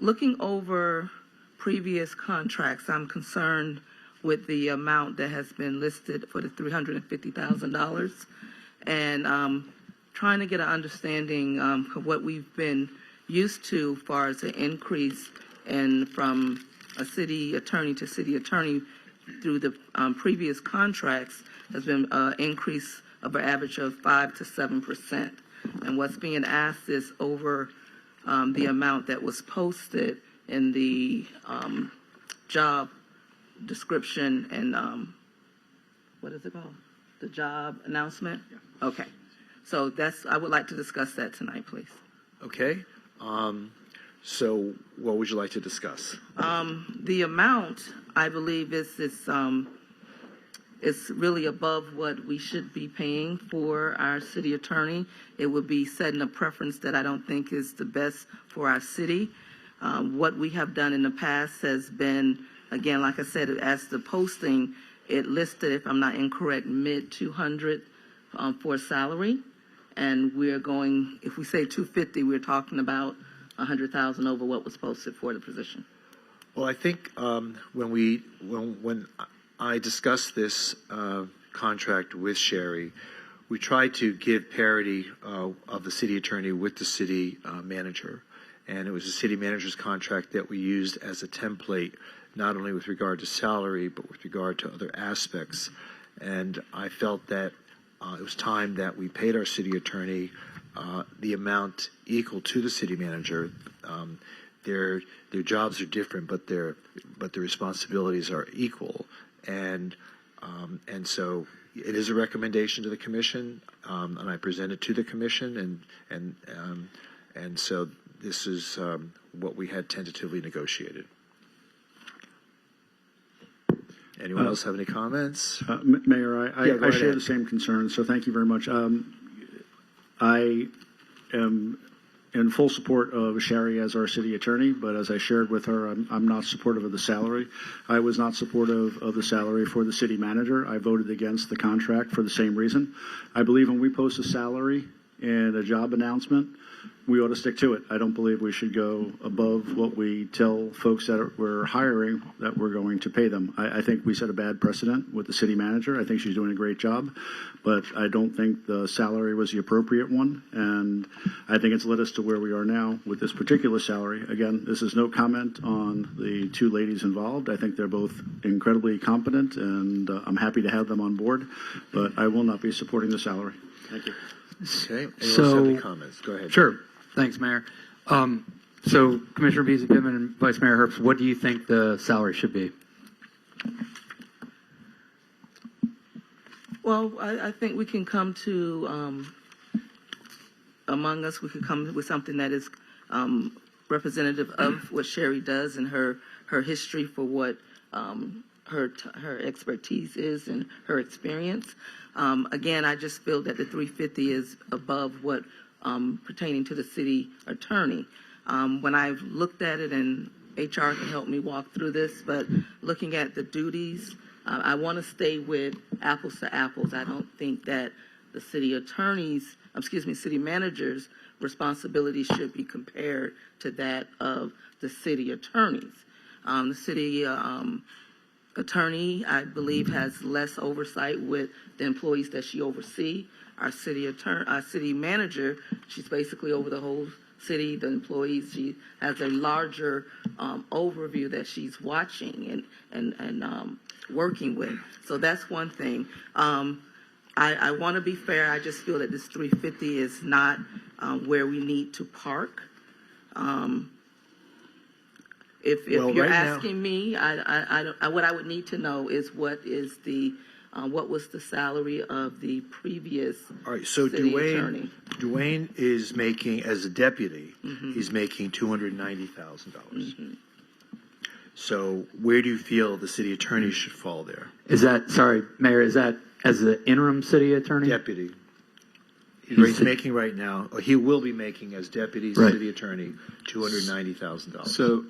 looking over previous contracts, I'm concerned with the amount that has been listed for the $350,000 and trying to get an understanding of what we've been used to as far as an increase and from a city attorney to city attorney through the previous contracts has been an increase of an average of 5 to 7%. And what's being asked is over the amount that was posted in the job description and what is it called? The job announcement? Yeah. Okay. So I would like to discuss that tonight, please. Okay. So what would you like to discuss? The amount, I believe, is really above what we should be paying for our city attorney. It would be setting a preference that I don't think is the best for our city. What we have done in the past has been, again, like I said, as the posting, it listed, if I'm not incorrect, mid-200 for salary. And we're going, if we say 250, we're talking about 100,000 over what was posted for the position. Well, I think when I discussed this contract with Sherry, we tried to give parity of the city attorney with the city manager. And it was the city manager's contract that we used as a template, not only with regard to salary, but with regard to other aspects. And I felt that it was time that we paid our city attorney the amount equal to the city manager. Their jobs are different, but their responsibilities are equal. And so it is a recommendation to the commission, and I present it to the commission, and so this is what we had tentatively negotiated. Anyone else have any comments? Mayor, I share ahead. the same concerns, so thank you very much. I am in full support of Sherry as our city attorney, but as I shared with her, I'm not supportive of the salary. I was not supportive of the salary for the city manager. I voted against the contract for the same reason. I believe when we post a salary in a job announcement, we ought to stick to it. I don't believe we should go above what we tell folks that we're hiring that we're going to pay them. I think we set a bad precedent with the city manager. I think she's doing a great job, but I don't think the salary was the appropriate one, and I think it's led us to where we are now with this particular salary. Again, this is no comment on the two ladies involved. I think they're both incredibly competent, and I'm happy to have them on board, but I will not be supporting the salary. Thank you. Okay. Anyone else have any comments? Go ahead. Sure. Thanks, Mayor. So, Commissioner Beasley-Pittman and Vice Mayor Herbst, what do you think the salary should be? Well, I think we can come to, among us, we could come with something that is representative of what Sherry does and her history for what her expertise is and her experience. Again, I just feel that the 350 is above what pertaining to the city attorney. When I've looked at it, and HR can help me walk through this, but looking at the duties, I want to stay with apples to apples. I don't think that the city manager's responsibility should be compared to that of the city attorneys. The city attorney, I believe, has less oversight with the employees that she oversees. Our city manager, she's basically over the whole city, the employees. She has a larger overview that she's watching and working with. So that's one thing. I want to be fair. I just feel that this 350 is not where we need to park. If you're asking me, what I would need to know is what was the salary of the previous All right, so city attorney. Dwayne is making, as a deputy, he's making $290,000. So where do you feel the city attorney should fall there? Is that, sorry, Mayor, is that as the interim city attorney? Deputy. He's making right now, or he will be making as deputy city attorney, $290,000. So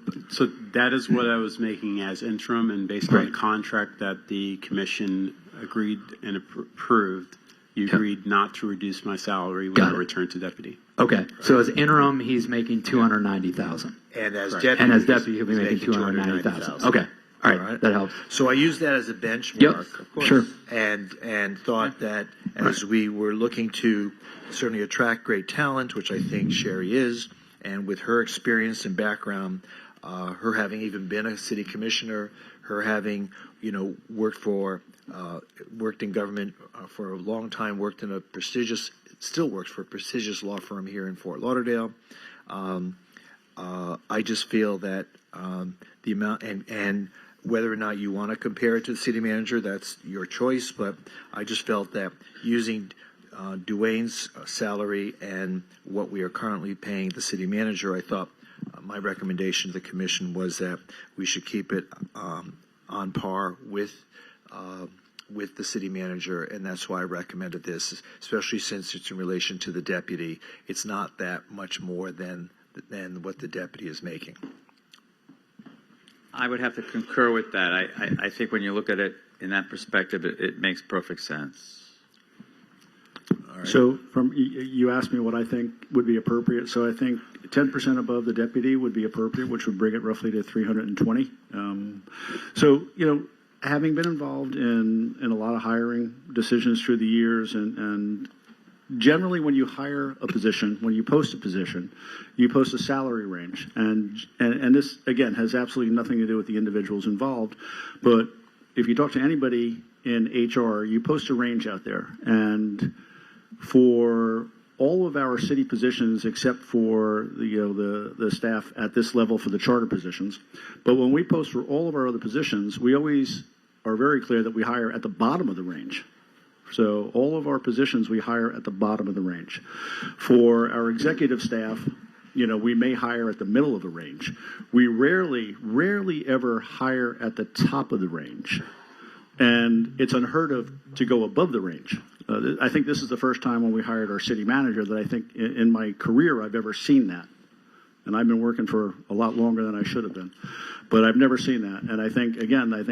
that is what I was making as interim, and based on the contract that the commission agreed and approved, you agreed not to reduce my salary when I returned to deputy. Okay, so as interim, he's making $290,000. And as deputy, he'll be making $290,000. Okay. All right, that helps. So I used that as a benchmark, sure, and thought that as we were looking to certainly attract great talent, which I think Sherry is, and with her experience and background, her having even been a city commissioner, her having worked in government for a long time, worked in still works for a prestigious law firm here in Fort Lauderdale. I just feel that the amount and whether or not you want to compare it to the city manager, that's your choice. But I just felt that using Dwayne's salary and what we are currently paying the city manager, I thought my recommendation to the commission was that we should keep it on par with the city manager, and that's why I recommended this, especially since it's in relation to the deputy. It's not that much more than what the deputy is making. I would have to concur with that. I think when you look at it in that perspective, it makes perfect sense. All right. So you asked me what I think would be appropriate. So I think 10% above the deputy would be appropriate, which would bring it roughly to 320. So, having been involved in a lot of hiring decisions through the years, and generally when you hire a position, when you post a position, you post a salary range. And this, again, has absolutely nothing to do with the individuals involved. But if you talk to anybody in HR, you post a range out there. And for all of our city positions, except for the staff at this level for the charter positions, but when we post for all of our other positions, we always are very clear that we hire at the bottom of the range. So all of our positions we hire at the bottom of the range. For our executive staff, we may hire at the middle of the range. We rarely ever hire at the top of the range. And it's unheard of to go above the range. I think this is the first time when we hired our city manager that I think in my career I've ever seen that. And I've been working for a lot longer than I should have been. But I've never seen that. And I think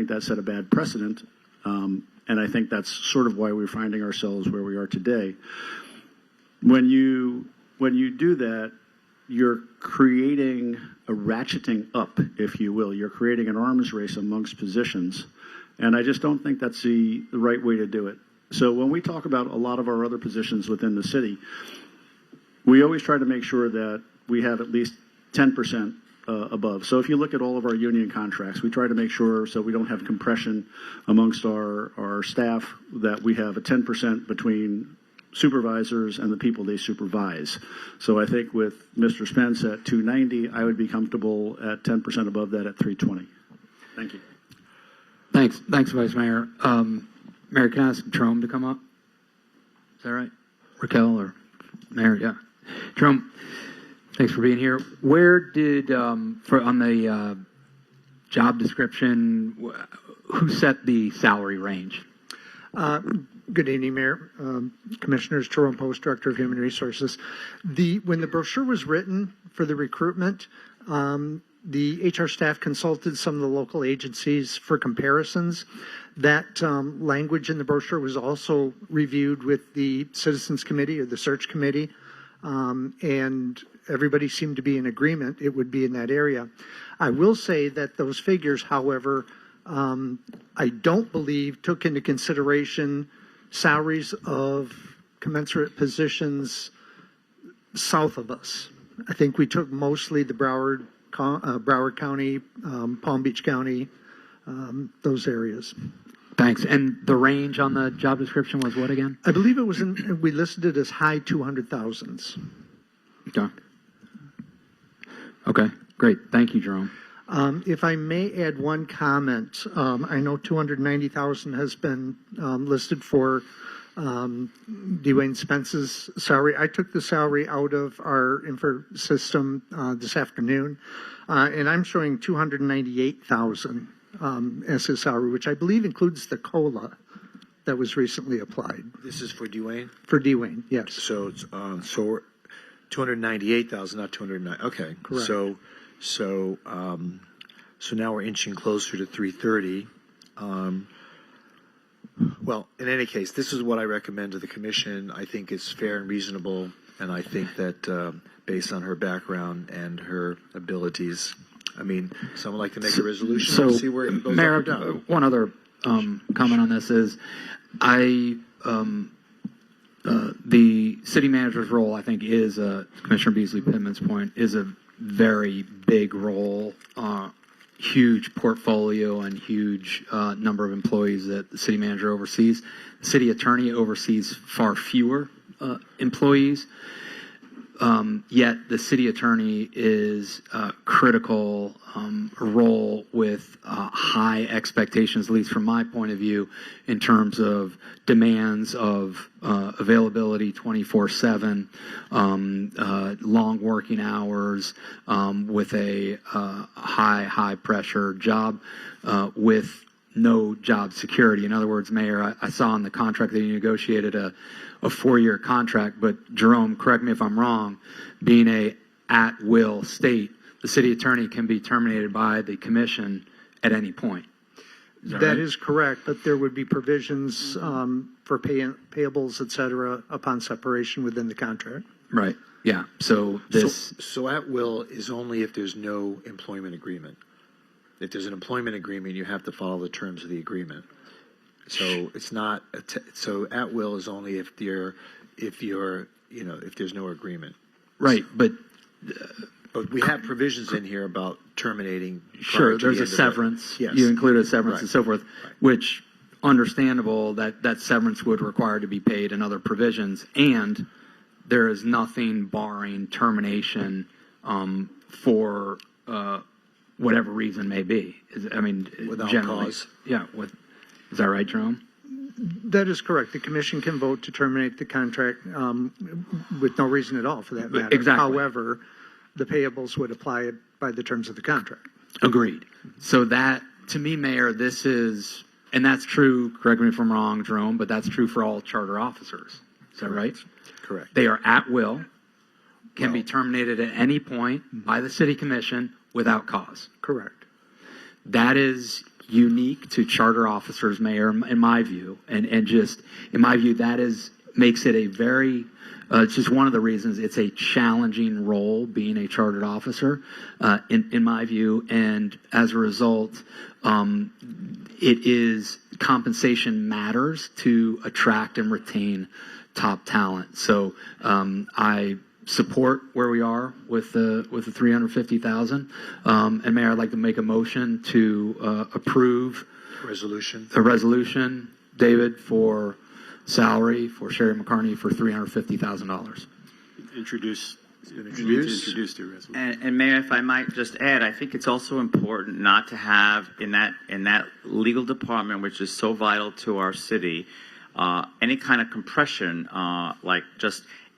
that set a bad precedent. And I think that's sort of why we're finding ourselves where we are today. When you do that, you're creating a ratcheting up, if you will. You're creating an arms race amongst positions. And I just don't think that's the right way to do it. So when we talk about a lot of our other positions within the city, we always try to make sure that we have at least 10% above. So if you look at all of our union contracts, we try to make sure so we don't have compression amongst our staff, that we have a 10% between supervisors and the people they supervise. So I think with Mr. Spence at 290, I would be comfortable at 10% above that at 320. Thank you. Thanks, Vice Mayor. Mayor, can I ask Jerome to come up? Is that right? Raquel or Mayor? Yeah. Jerome, thanks for being here. Where did, on the job description, who set the salary range? Good evening, Mayor, Commissioners. Jerome Post, Director of Human Resources. When the brochure was written for the recruitment, the HR staff consulted some of the local agencies for comparisons. That language in the brochure was also reviewed with the Citizens Committee or the Search Committee, and everybody seemed to be in agreement it would be in that area. I will say that those figures, however, I don't believe took into consideration salaries of commensurate positions south of us. I think we took mostly the Broward County, Palm Beach County, those areas. Thanks. And the range on the job description was what again? I believe it was we listed it as high 200,000s. Okay, great. Thank you, Jerome. If I may add one comment, I know 290,000 has been listed for Dwayne Spence's salary. I took the salary out of our info system this afternoon, and I'm showing 298,000 as his salary, which I believe includes the COLA that was recently applied. This is for Dwayne? For Dwayne, yes. So it's 298,000, not 209. Okay. Correct. So now we're inching closer to 330. Well, in any case, this is what I recommend to the commission. I think it's fair and reasonable, and I think that based on her background and her abilities, I mean, someone like to make a resolution So, and see where it goes Mayor, up or down. one other comment on this is, the city manager's role, I think, is Commissioner Beasley Pittman's point, is a very big role, huge portfolio and huge number of employees that the city manager oversees. The city attorney oversees far fewer employees. Yet the city attorney is a critical role with high expectations, at least from my point of view, in terms of demands of availability 24/7, long working hours, with a high pressure job with no job security. In other words, Mayor, I saw in the contract that you negotiated a 4-year contract, but Jerome, correct me if I'm wrong, being a at-will state, the city attorney can be terminated by the commission at any point. That is correct, but there would be provisions for payables, et cetera, upon separation within the contract. Right. Yeah. So this. So at will is only if there's no employment agreement. If there's an employment agreement, you have to follow the terms of the agreement. So it's not. So at will is only if there's no agreement. Right, but we have provisions in here about terminating. Sure, there's a severance. Yes. You included a severance Right. and so forth, which understandable that severance would require to be paid in other provisions, and there is nothing barring termination for whatever reason may be. Without generally. cause. Yeah. Is that right, Jerome? That is correct. The commission can vote to terminate the contract with no reason at all, for that matter. Exactly. However, the payables would apply by the terms of the contract. Agreed. So that, to me, Mayor, this is And that's true, correct me if I'm wrong, Jerome, but that's true for all charter officers. Is that right? Correct. They are at will, can be terminated at any point by the city commission without cause. Correct. That is unique to charter officers, Mayor, in my view. And just, in my view, that makes it a very, it's just one of the reasons it's a challenging role being a chartered officer, in my view. And as a result, compensation matters to attract and retain top talent. So I support where we are with the $350,000. And Mayor, I'd like to make a motion to approve a resolution, David, for salary for Sherry McCartney for $350,000. Introduce the resolution. And Mayor, if I might just add, I think it's also important not to have in that legal department, which is so vital to our city, any kind of compression,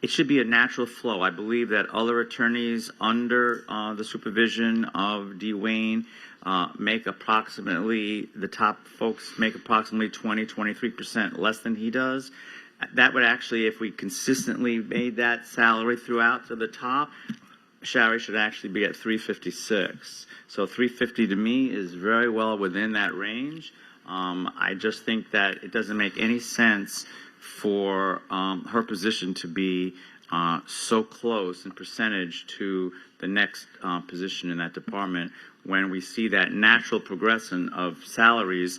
it should be a natural flow. I believe that other attorneys under the supervision of D. Wayne the top folks make approximately 23% less than he does. That would actually, if we consistently made that salary throughout to the top, Sherry should actually be at 356. So 350 to me is very well within that range. I just think that it doesn't make any sense for her position to be so close in percentage to the next position in that department when we see that natural progression of salaries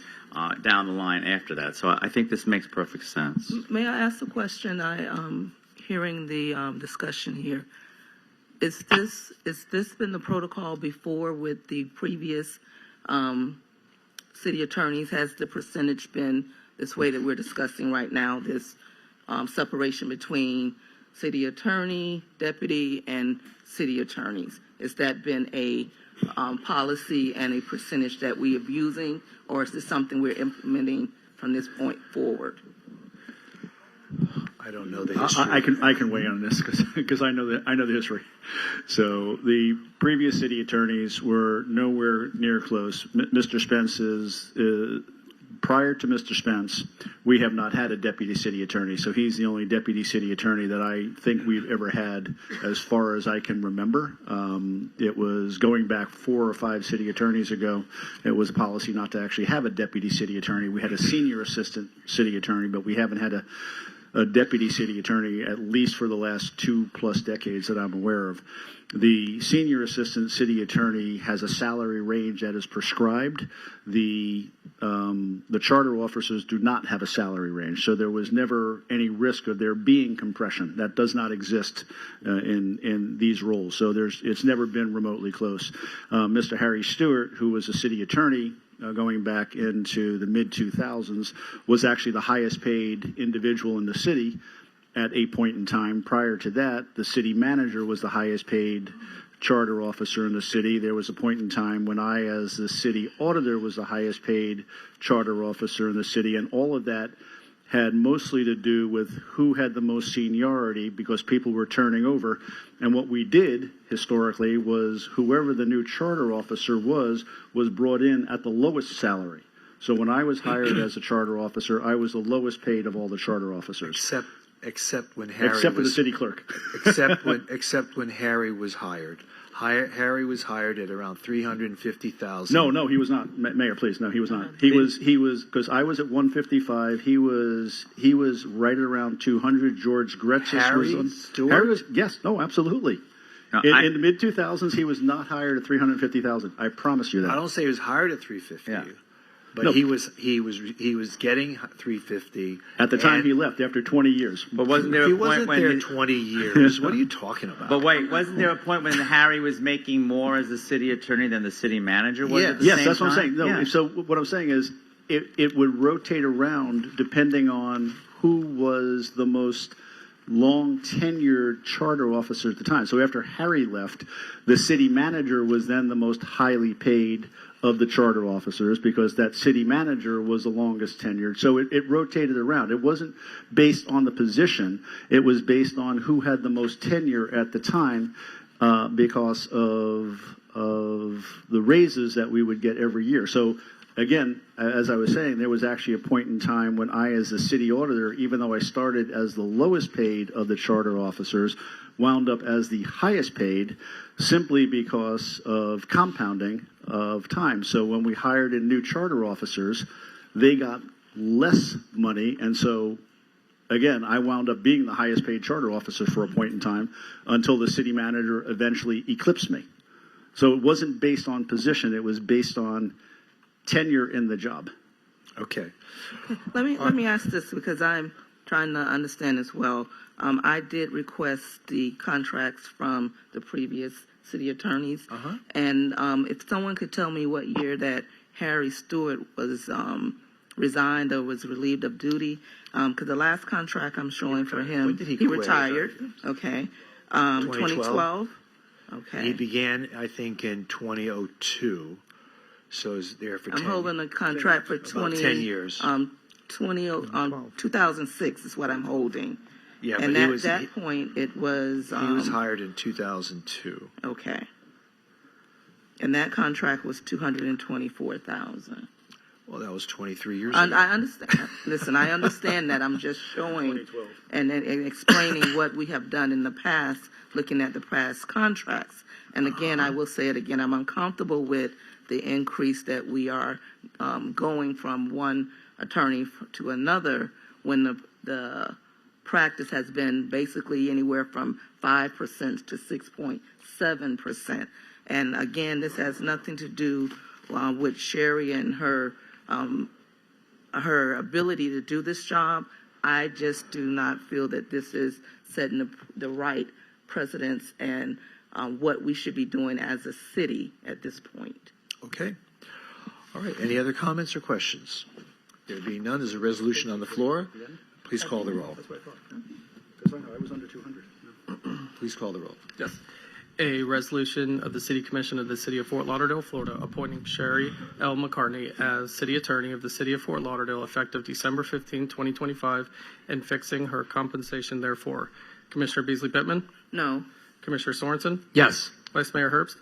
down the line after that. So I think this makes perfect sense. May I ask a question? Hearing the discussion here, is this been the protocol before with the previous city attorneys? Has the percentage been this way that we're discussing right now, this separation between city attorney, deputy, and city attorneys? Has that been a policy and a percentage that we are using, or is this something we're implementing from this point forward? I don't know the history. I can weigh on this because I know the history. So the previous city attorneys were nowhere near close. Mr. Spence is prior to Mr. Spence, we have not had a deputy city attorney. So he's the only deputy city attorney that I think we've ever had as far as I can remember. It was going back 4 or 5 city attorneys ago. It was a policy not to actually have a deputy city attorney. We had a senior assistant city attorney, but we haven't had a deputy city attorney at least for the last 2+ decades that I'm aware of. The senior assistant city attorney has a salary range that is prescribed. The charter officers do not have a salary range, so there was never any risk of there being compression. That does not exist in these roles. So it's never been remotely close. Mr. Harry Stewart, who was a city attorney going back into the mid-2000s, was actually the highest paid individual in the city at a point in time. Prior to that, the city manager was the highest paid charter officer in the city. There was a point in time when I, as the city auditor, was the highest paid charter officer in the city, and all of that had mostly to do with who had the most seniority because people were turning over. And what we did historically was whoever the new charter officer was brought in at the lowest salary. So when I was hired as a charter officer, I was the lowest paid of all the charter officers. Except when Harry except for the city clerk. except when Harry was hired. Harry was hired at around $350,000. No, he was not. Mayor, please, no, he was not. He was because I was at 155. He was right around 200. George Gretzis was Stewart? Harry was, yes, no, absolutely. In the mid 2000s, he was not hired at 350,000. I promise you that. I don't say he was hired at 350. Yeah. But no. he was getting 350 at the time he left after 20 years. But wasn't there a point when 20 years? What are you talking about? But wait, wasn't there a point when Harry was making more as the city attorney than the city manager was? At the yes, same that's time? what I'm saying. No, yeah. So what I'm saying is it would rotate around depending on who was the most long-tenured charter officer at the time. So after Harry left, the city manager was then the most highly paid of the charter officers because that city manager was the longest tenured. So it rotated around. It wasn't based on the position. It was based on who had the most tenure at the time because of the raises that we would get every year. So again, as I was saying, there was actually a point in time when I, as the city auditor, even though I started as the lowest paid of the charter officers, wound up as the highest paid simply because of compounding of time. So when we hired in new charter officers, they got less money. And so, again, I wound up being the highest paid charter officer for a point in time until the city manager eventually eclipsed me. So it wasn't based on position. It was based on tenure in the job. Okay. Let me ask this because I'm trying to understand as well. I did request the contracts from the previous city attorneys, and if someone could tell me what year that Harry Stewart was resigned or was relieved of duty, because the last contract I'm showing for him, When did he he quit? retired. Okay, 2012. Okay. He began, I think, in 2002. So is there for 10 I'm holding a contract for about 10 years. 2006 is what I'm holding. Yeah, and but at that point, it was... he was hired in 2002. Okay. And that contract was $224,000. Well, that was 23 years And ago. I understand. Listen, I understand that. I'm just showing and explaining what we have done in the past, looking at the past contracts. And again, I will say it again, I'm uncomfortable with the increase that we are going from one attorney to another when the practice has been basically anywhere from 5% to 6.7%. And again, this has nothing to do with Sherry and her ability to do this job. I just do not feel that this is setting the right precedence and what we should be doing as a city at this point. Okay. All right. Any other comments or questions? There being none, there's a resolution on the floor. Please call the roll. That's what I thought. Because I was under 200. Please call the roll. Yes. A resolution of the City Commission of the City of Fort Lauderdale, Florida, appointing Sherry L. McCartney as City Attorney of the City of Fort Lauderdale effective December 15, 2025, and fixing her compensation therefore. Commissioner Beasley Pittman? No. Commissioner Sorensen? Yes. Vice Mayor Herbst?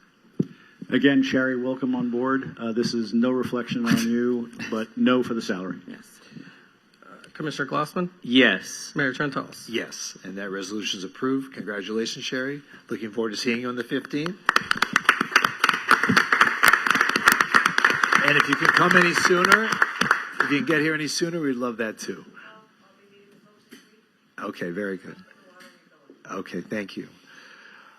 Again, Sherry, welcome on board. This is no reflection on you, but no for the salary. Yes. Commissioner Glassman? Yes. Mayor Trentalles? Yes. And that resolution is approved. Congratulations, Sherry. Looking forward to seeing you on the 15th. And if you can come any sooner, if you can get here any sooner, we'd love that too. Okay, very good. Okay, thank you.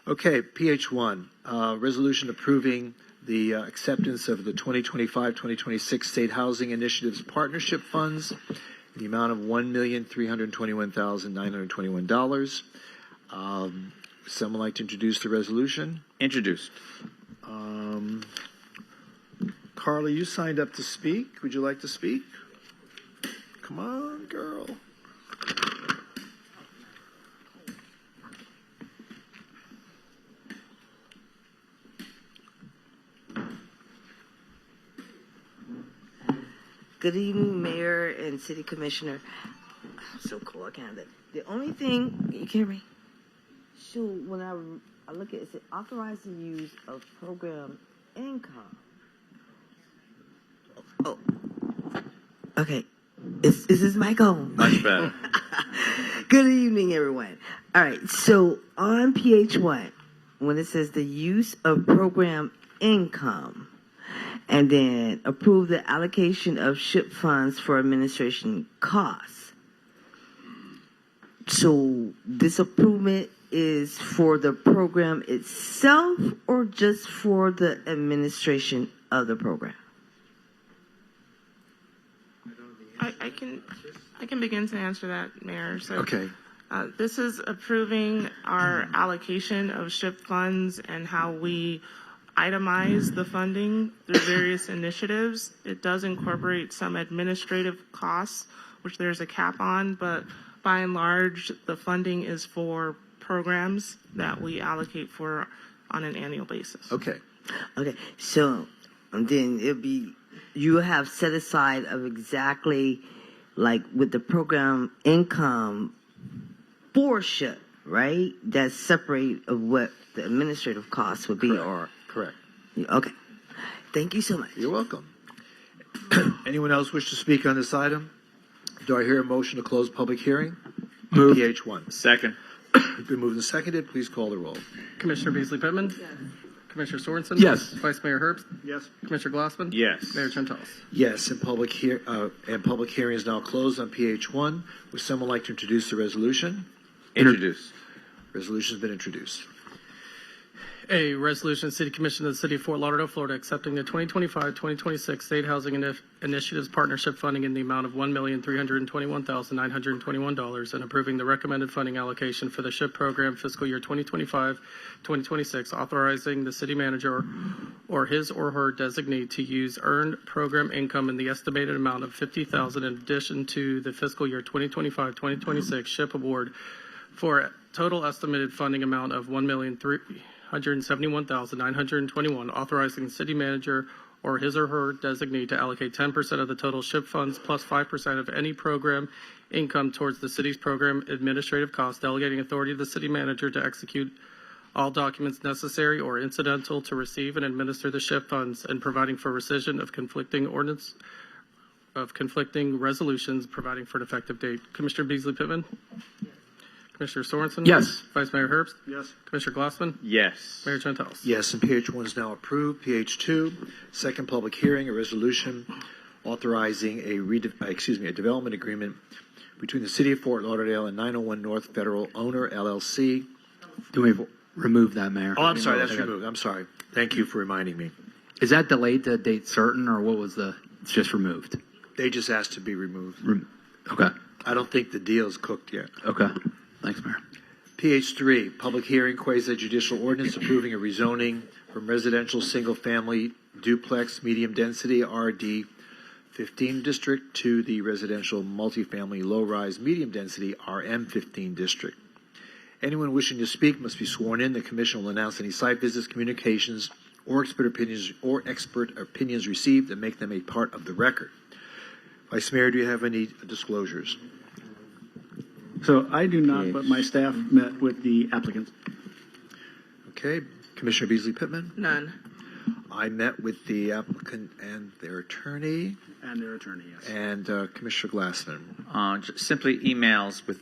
Okay, PH1, resolution approving the acceptance of the 2025-2026 State Housing Initiatives Partnership Funds in the amount of $1,321,921. Someone like to introduce the resolution? Introduced. Carla, you signed up to speak. Would you like to speak? Come on, girl. Good evening, Mayor and City Commissioner. So cool, I can't have that. The only thing, you can hear me? So when I look at it, it authorize the use of program income. Oh, okay. Is this mic on? Much better. Good evening, everyone. All right, so on PH1, when it says the use of program income, and then approve the allocation of SHIP funds for administration costs. So this approval is for the program itself or just for the administration of the program? I can begin to answer that, Mayor. So, okay. This is approving our allocation of SHIP funds and how we itemize the funding through various initiatives. It does incorporate some administrative costs, which there's a cap on, but by and large, the funding is for programs that we allocate for on an annual basis. Okay. Okay, so then it'll be, you have set aside of exactly like with the program income for SHIP, right? That's separate of what the administrative costs would be. Correct. Or Correct. okay. Thank you so much. You're welcome. Anyone else wish to speak on this item? Do I hear a motion to close public hearing? Move. PH1. Second. Been moved and seconded. Please call the roll. Commissioner Beasley Pittman? Yes. Commissioner Sorensen? Yes. Vice Mayor Herbst? Yes. Commissioner Glassman? Yes. Mayor Trentalles? Yes, and public hearing is now closed on PH1. Would someone like to introduce the resolution? Introduce. Resolution's been introduced. A resolution of the City Commission of the City of Fort Lauderdale, Florida, accepting the 2025-2026 State Housing Initiatives Partnership Funding in the amount of $1,321,921 and approving the recommended funding allocation for the SHIP program fiscal year 2025-2026, authorizing the city manager or his or her designee to use earned program income in the estimated amount of $50,000 in addition to the fiscal year 2025-2026 SHIP award for a total estimated funding amount of $1,371,921, authorizing the city manager or his or her designee to allocate 10% of the total SHIP funds plus 5% of any program income towards the city's program administrative costs, delegating authority to the city manager to execute all documents necessary or incidental to receive and administer the SHIP funds, and providing for rescission of conflicting resolutions, providing for an effective date. Commissioner Beasley Pittman? Commissioner Sorensen? Yes. Vice Mayor Herbst? Yes. Commissioner Glassman? Yes. Mayor Trentalles? Yes, and PH1 is now approved. PH2, second public hearing, a resolution authorizing a development agreement between the City of Fort Lauderdale and 901 North Federal Owner, LLC. Do we remove that, Mayor? Oh, I'm sorry, that's removed. I'm sorry. Thank you for reminding me. Is that delayed to a date certain, or what was it's just removed? They just asked to be removed. Okay. I don't think the deal is cooked yet. Okay. Thanks, Mayor. PH3, public hearing, quasi-judicial ordinance approving a rezoning from residential single-family duplex medium density RD 15 district to the residential multifamily low-rise medium density RM 15 district. Anyone wishing to speak must be sworn in. The commission will announce any site visits, communications, or expert opinions received and make them a part of the record. Vice Mayor, do you have any disclosures? So I do not, but my staff met with the applicants. Okay. Commissioner Beasley Pittman? None. I met with the applicant and their attorney. Yes. And Commissioner Glassman. Simply emails with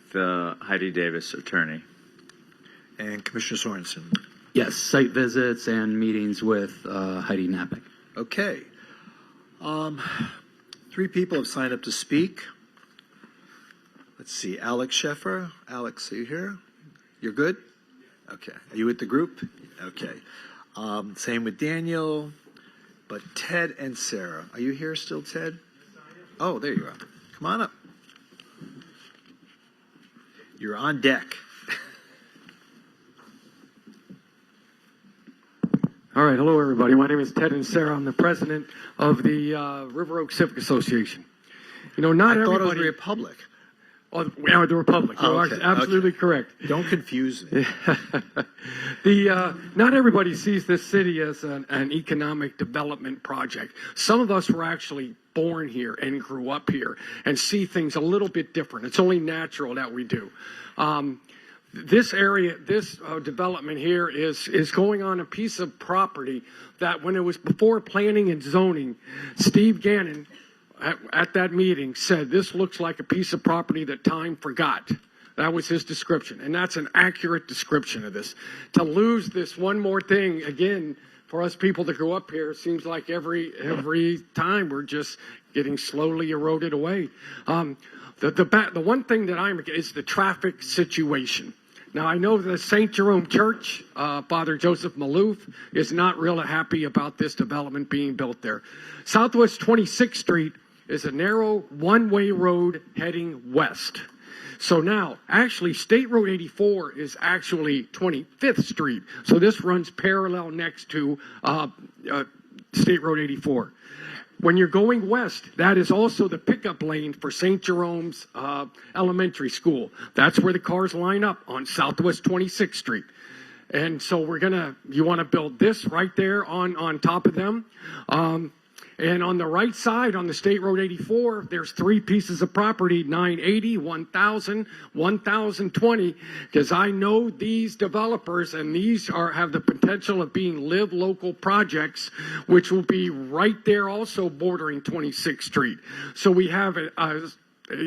Heidi Davis, attorney. And Commissioner Sorensen. Yes, site visits and meetings with Heidi Napick. Okay. 3 people have signed up to speak. Let's see, Alex Sheffer. Alex, are you here? You're good? Okay. Are you with the group? Okay. Same with Daniel. But Ted and Sarah. Are you here still, Ted? Oh, there you are. Come on up. You're on deck. All right. Hello, everybody. My name is Ted and Sarah. I'm the president of the River Oak Civic Association. You know, not everybody... I thought it was the Republic. Oh, the Republic. You are absolutely correct. Don't confuse me. Not everybody sees this city as an economic development project. Some of us were actually born here and grew up here and see things a little bit different. It's only natural that we do. This area, this development here is going on a piece of property that when it was before planning and zoning, Steve Gannon at that meeting said, this looks like a piece of property that time forgot. That was his description, and that's an accurate description of this. To lose this one more thing, again, for us people that grew up here, seems like every time we're just getting slowly eroded away. The one thing that is the traffic situation. Now, I know the St. Jerome Church, Father Joseph Maloof, is not real happy about this development being built there. Southwest 26th Street is a narrow one-way road heading west. So now, actually, State Road 84 is actually 25th Street. So this runs parallel next to State Road 84. When you're going west, that is also the pickup lane for St. Jerome's Elementary School. That's where the cars line up on Southwest 26th Street. And so you want to build this right there on top of them. And on the right side, on the State Road 84, there's 3 pieces of property, 980, 1000, 1020, because I know these developers, and these have the potential of being live local projects, which will be right there also bordering 26th Street. So we have a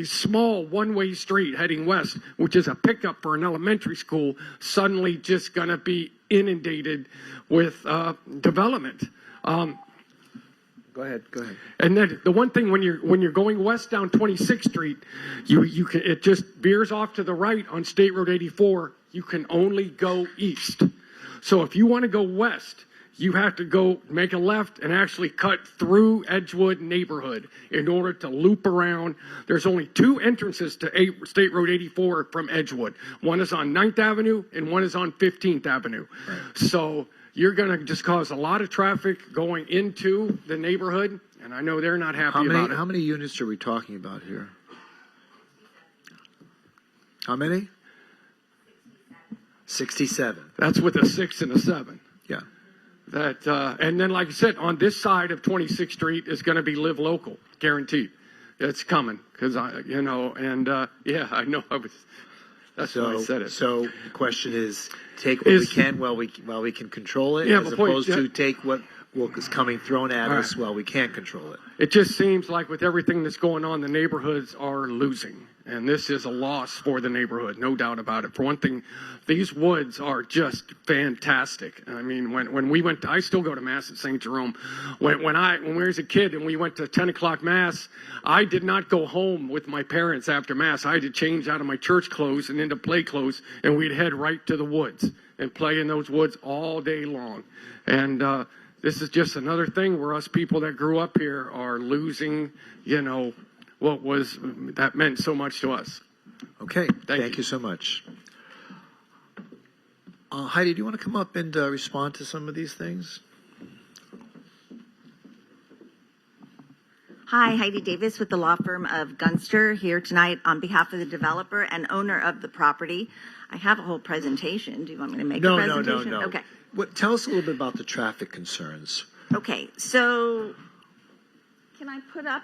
small one-way street heading west, which is a pickup for an elementary school, suddenly just going to be inundated with development. Go ahead. And then the one thing when you're going west down 26th Street, you can, it just veers off to the right on State Road 84. You can only go east. So if you want to go west, you have to go make a left and actually cut through Edgewood neighborhood in order to loop around. There's only 2 entrances to State Road 84 from Edgewood. One is on 9th Avenue and one is on 15th Avenue. Right. So you're going to just cause a lot of traffic going into the neighborhood, and I know they're not happy about it. How many units are we talking about here? How many? 67. That's with a 6 and a 7. Yeah. And then, like I said, on this side of 26th Street is going to be live local, guaranteed. It's coming because I know That's why I said it. So the question is, take what we can while we can control it, as opposed to take what is coming thrown at us while we can't control it. It just seems like with everything that's going on, the neighborhoods are losing. And this is a loss for the neighborhood, no doubt about it. For one thing, these woods are just fantastic. I mean, when we went I still go to Mass at St. Jerome. When we was a kid and we went to 10 o'clock Mass, I did not go home with my parents after Mass. I had to change out of my church clothes and into play clothes, and we'd head right to the woods and play in those woods all day long. And this is just another thing where us people that grew up here are losing, that meant so much to us. Okay, thank you so much. Heidi, do you want to come up and respond to some of these things? Hi, Heidi Davis with the law firm of Gunster here tonight on behalf of the developer and owner of the property. I have a whole presentation. Do you want me to make a presentation? No. Okay. Tell us a little bit about the traffic concerns. Okay, so can I put up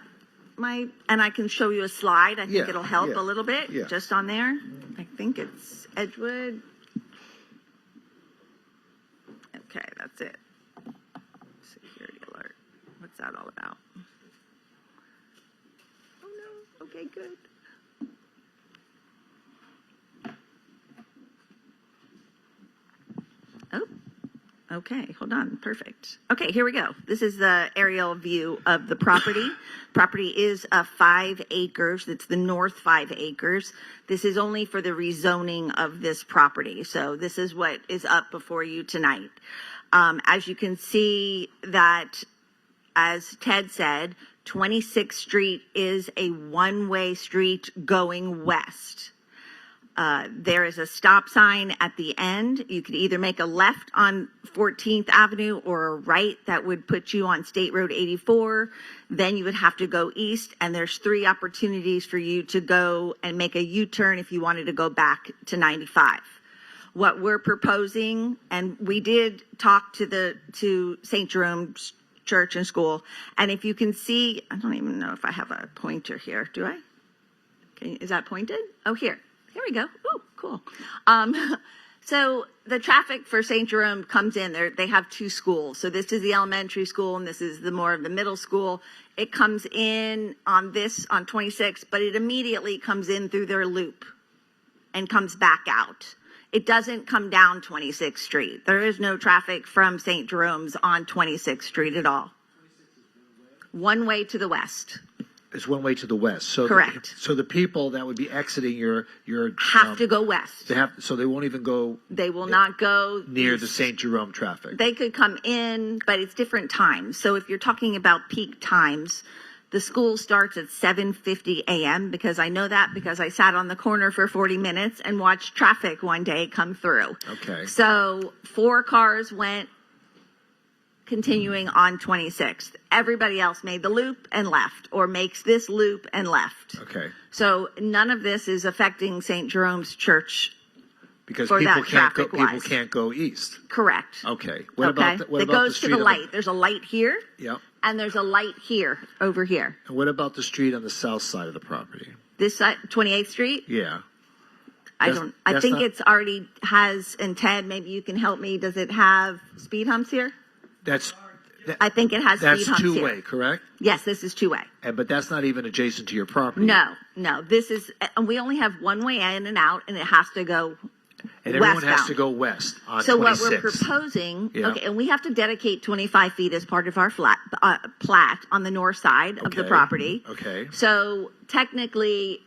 and I can show you a slide. I think it'll help a little bit just on there. I think it's Edgewood. Okay, that's it. Security alert. What's that all about? Oh no, okay, good. Oh. Okay, hold on. Perfect. Okay, here we go. This is the aerial view of the property. Property is 5 acres. It's the north 5 acres. This is only for the rezoning of this property. So this is what is up before you tonight. As you can see that, as Ted said, 26th Street is a one-way street going west. There is a stop sign at the end. You could either make a left on 14th Avenue or a right that would put you on State Road 84. Then you would have to go east, and there's 3 opportunities for you to go and make a U-turn if you wanted to go back to 95. What we're proposing, and we did talk to St. Jerome's Church and School, and if you can see, I don't even know if I have a pointer here. Do I? Is that pointed? Oh, here. Here we go. Oh, cool. So the traffic for St. Jerome comes in. They have 2 schools. So this is the elementary school, and this is the more of the middle school. It comes in on 26, but it immediately comes in through their loop and comes back out. It doesn't come down 26th Street. There is no traffic from St. Jerome's on 26th Street at all. One way to the west. It's one way to the west. So correct. So the people that would be exiting your have to go west. So they won't even go. They will not go near the St. Jerome traffic. They could come in, but it's different times. So if you're talking about peak times, the school starts at 7:50 a.m. because I know that because I sat on the corner for 40 minutes and watched traffic one day come through. Okay. So 4 cars went continuing on 26th. Everybody else made the loop and left, or makes this loop and left. Okay. So none of this is affecting St. Jerome's Church because for people that can't go east. Correct. Okay. It goes to the light. There's a light here. Yep. and there's a light here, over here. And what about the street on the south side of the property? This side, 28th Street? Yeah. I That's think not- it's already has, and Ted, maybe you can help me. Does it have speed humps here? I think it has That's speed humps two-way, here. correct? Yes, this is two-way. But that's not even adjacent to your property. No. This is, and we only have one way in and out, and it has to go And everyone has westbound. to go west on So 26. what we're proposing, Yeah. okay, and we have to dedicate 25 feet as part of our plat on the north side of the Okay. property. Okay. So technically,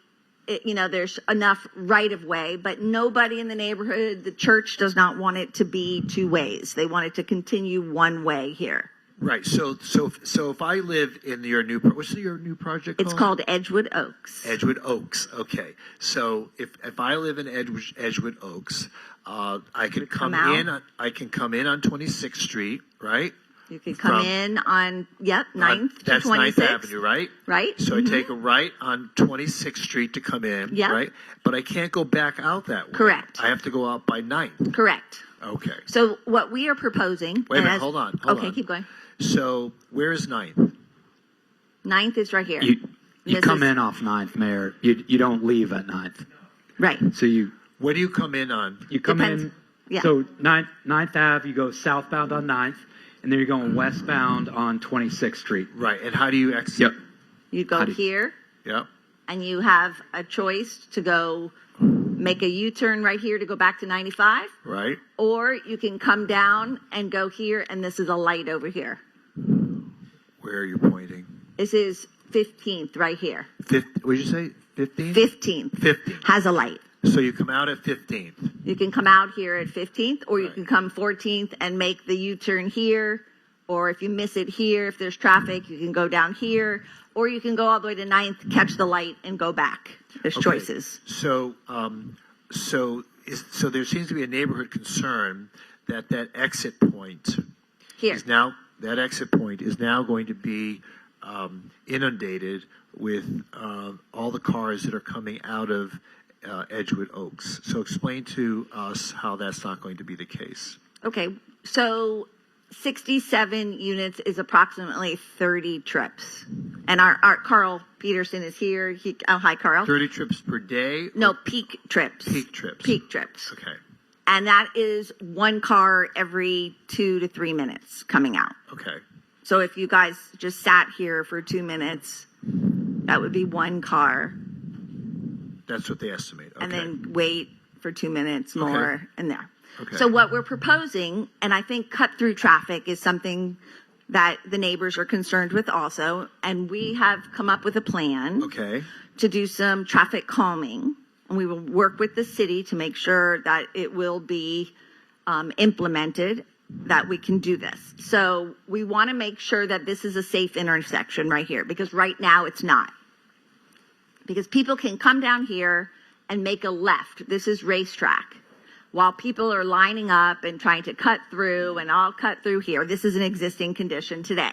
there's enough right of way, but nobody in the neighborhood, the church does not want it to be two ways. They want it to continue one way here. Right. So if I live in your new, what's your new project called? It's called Edgewood Oaks. Edgewood Oaks. Okay. So if I live in Edgewood Oaks, I can come out. in. I can come in on 26th Street, right? You can come in on 9th to That's 26th. 9th Avenue, right? Right. So I take a right on 26th Street to come in, Yeah. right? But I can't go back out that way. Correct. I have to go out by 9th. Correct. Okay. So what we are proposing. Wait a and minute. as- Hold on. Okay, keep going. So where is 9th? 9th is right here. You This come is- in off 9th, Mayor. You don't leave at 9th. Right. So you. Where do you come in on? You come Depends. in. Yeah. So 9th Ave, you go southbound on 9th, and then you're going westbound on 26th Street. Right. And how do you exit? Yep. You go here, Yep. and you have a choice to go make a U-turn right here to go back to 95, Right. or you can come down and go here, and this is a light over here. Where are you pointing? This is 15th right here. What did you say? 15th? 15th 15th. has a light. So you come out at 15th. You can come out here at 15th, or you can come 14th and make the U-turn here, or if you miss it here, if there's traffic, you can go down here, or you can go all the way to 9th, catch the light, and go back. There's Okay. choices. So there seems to be a neighborhood concern that exit point Here. is now going to be inundated with all the cars that are coming out of Edgewood Oaks. So explain to us how that's not going to be the case. Okay, so 67 units is approximately 30 trips. And our Carl Peterson is here. Hi, Carl. 30 trips per day? No, peak trips. Peak trips. Peak trips. Okay. And that is one car every 2 to 3 minutes coming out. Okay. So if you guys just sat here for 2 minutes, that would be one car. That's what they estimate. Okay. And then wait for 2 minutes more Okay. and there. Okay. So what we're proposing, and I think cut through traffic is something that the neighbors are concerned with also, and we have come up with a plan to do some traffic calming, and we will work with the city to make sure that it will be implemented, that we can do this. So we want to make sure that this is a safe intersection right here, because right now it's not. Because people can come down here and make a left. This is racetrack. While people are lining up and trying to cut through, and I'll cut through here. This is an existing condition today.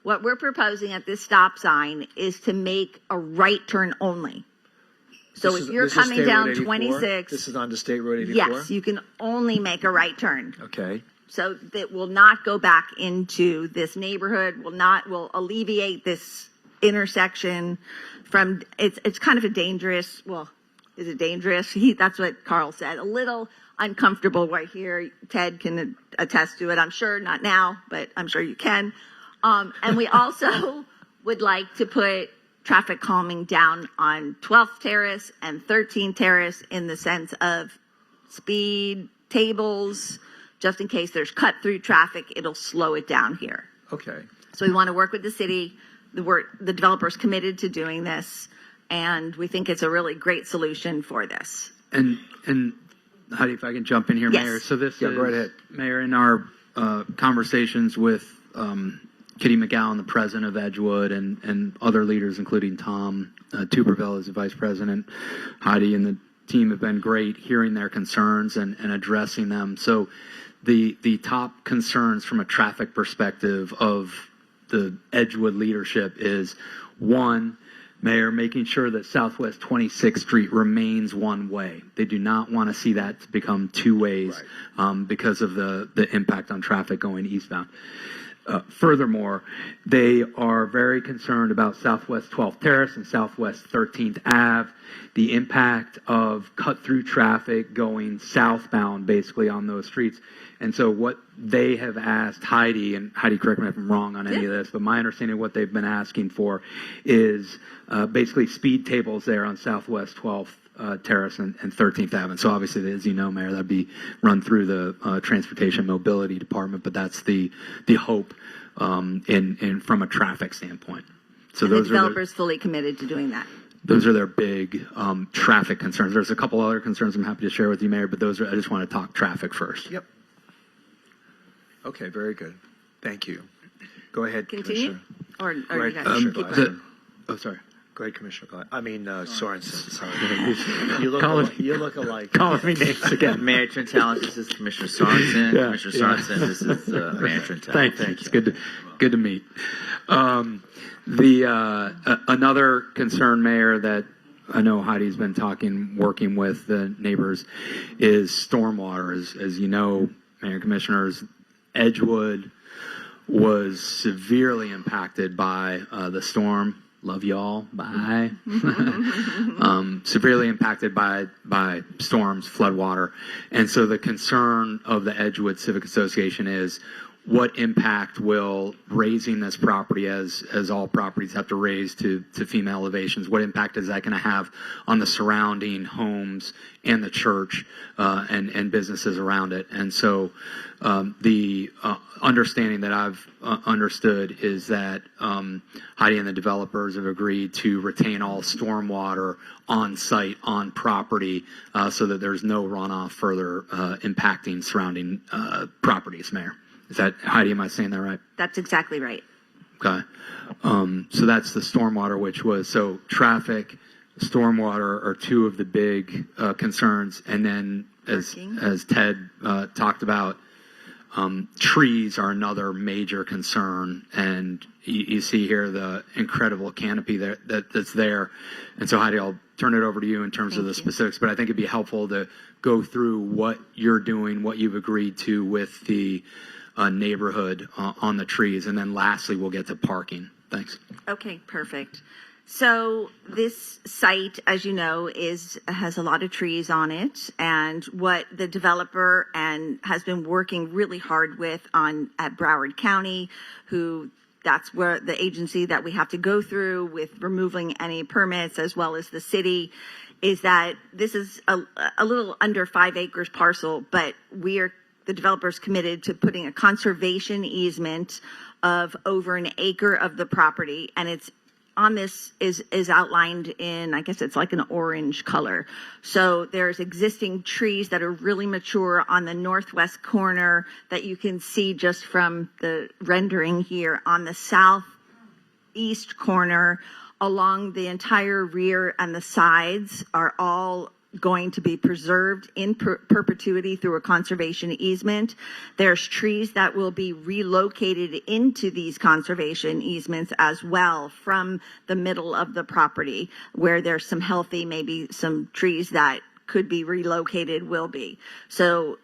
What we're proposing at this stop sign is to make a right turn only. So if you're coming down 26, This is on the State Road 84? yes, you can only make a right turn. Okay. So that will not go back into this neighborhood, will alleviate this intersection from, it's kind of a dangerous, well, is it dangerous? That's what Carl said. A little uncomfortable right here. Ted can attest to it. I'm sure not now, but I'm sure you can. And we also would like to put traffic calming down on 12th Terrace and 13th Terrace in the sense of speed tables, just in case there's cut through traffic, it'll slow it down here. Okay. So we want to work with the city. The developer's committed to doing this, and we think it's a really great solution for this. And Heidi, if I can jump in here, Yes. Mayor. So this is, go right ahead. Mayor, in our conversations with Kitty McGowan, the president of Edgewood, and other leaders, including Tom Tuberville as the vice president, Heidi and the team have been great hearing their concerns and addressing them. So the top concerns from a traffic perspective of the Edgewood leadership is, one, Mayor, making sure that Southwest 26th Street remains one way. They do not want to see that become two ways because of the impact on traffic going eastbound. Furthermore, they are very concerned about Southwest 12th Terrace and Southwest 13th Ave, the impact of cut-through traffic going southbound, basically, on those streets. And so what they have asked Heidi, and Heidi, correct me if I'm wrong on any of this, but my understanding of what they've been asking for is basically speed tables there on Southwest 12th Terrace and 13th Avenue. So obviously, as you know, Mayor, that'd be run through the Transportation Mobility Department, but that's the hope in from a traffic standpoint. So and the those developer's fully committed to doing that. Those are their big traffic concerns. There's a couple other concerns I'm happy to share with you, Mayor, but those are, I just want to talk traffic first. Yep. Okay, very good. Thank you. Go ahead, Continue? Commissioner. Or you guys keep going? Oh, sorry. Go ahead, Commissioner. Sorensen. Sorry. You look alike. Calling me names again. Mayor Trentalis, this is Commissioner Sorensen. Commissioner Sorensen, this is Mayor Trentalis. Thank you. It's good to meet. Another concern, Mayor, that I know Heidi's been working with the neighbors is stormwater. As you know, Mayor and Commissioners, Edgewood was severely impacted by the storm. Love y'all. Bye. Severely impacted by storms, floodwater. And so the concern of the Edgewood Civic Association is what impact will raising this property, as all properties have to raise to FEMA elevations, what impact is that going to have on the surrounding homes and the church and businesses around it? And so the understanding that I've understood is that Heidi and the developers have agreed to retain all stormwater on site, on property, so that there's no runoff further impacting surrounding properties, Mayor. Is that, Heidi, am I saying that right? That's exactly right. Okay. So that's the stormwater, which was, so traffic, stormwater are two of the big concerns. And then as Ted talked about, trees are another major concern. And you see here the incredible canopy that's there. And so Heidi, I'll turn it over to you in terms of the specifics, but I think it'd be helpful to go through what you're doing, what you've agreed to with the neighborhood on the trees. And then lastly, we'll get to parking. Thanks. Okay, perfect. So this site, as you know, has a lot of trees on it, and what the developer has been working really hard with at Broward County, that's where the agency that we have to go through with removing any permits, as well as the city, is that this is a little under 5 acres parcel, but the developer's committed to putting a conservation easement of over an acre of the property, and it's on this is outlined in, I guess it's like an orange color. So there's existing trees that are really mature on the northwest corner that you can see just from the rendering here. On the southeast corner, along the entire rear and the sides are all going to be preserved in perpetuity through a conservation easement. There's trees that will be relocated into these conservation easements as well from the middle of the property, where there's some healthy, maybe some trees that could be relocated will be. So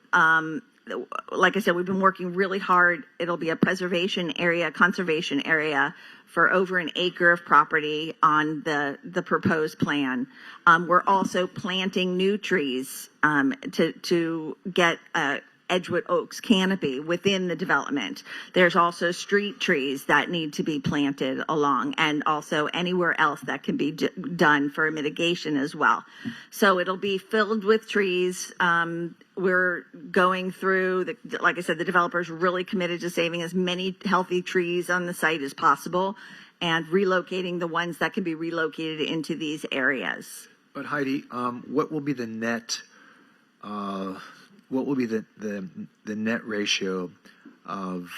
like I said, we've been working really hard. It'll be a conservation area for over an acre of property on the proposed plan. We're also planting new trees to get Edgewood Oaks canopy within the development. There's also street trees that need to be planted along, and also anywhere else that can be done for mitigation as well. So it'll be filled with trees. We're going through, like I said, the developer's really committed to saving as many healthy trees on the site as possible and relocating the ones that can be relocated into these areas. But Heidi, what will be the net? What will be the net ratio of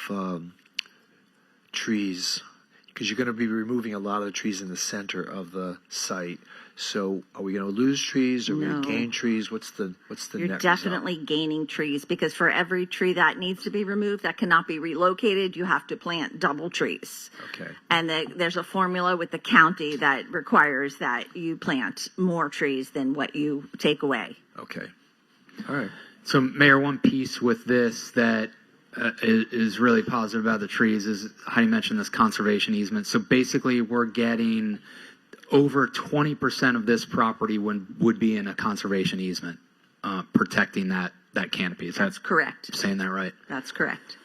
trees? Because you're going to be removing a lot of the trees in the center of the site. So are we going to lose trees? Are we going to gain trees? What's the You're net definitely result? gaining trees, because for every tree that needs to be removed that cannot be relocated, you have to plant double trees. Okay. And there's a formula with the county that requires that you plant more trees than what you take away. Okay. All right. So, Mayor, one piece with this that is really positive about the trees is Heidi mentioned this conservation easement. So basically, we're getting over 20% of this property would be in a conservation easement, protecting that canopy. That's correct. Saying that right? That's correct.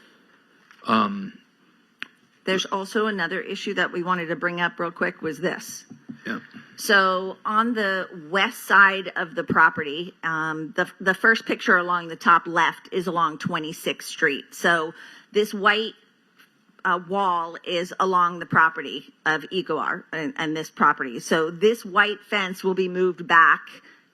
There's also another issue that we wanted to bring up real quick was this. Yeah. So on the west side of the property, the first picture along the top left is along 26th Street. So this white wall is along the property of Ecoar and this property. So this white fence will be moved back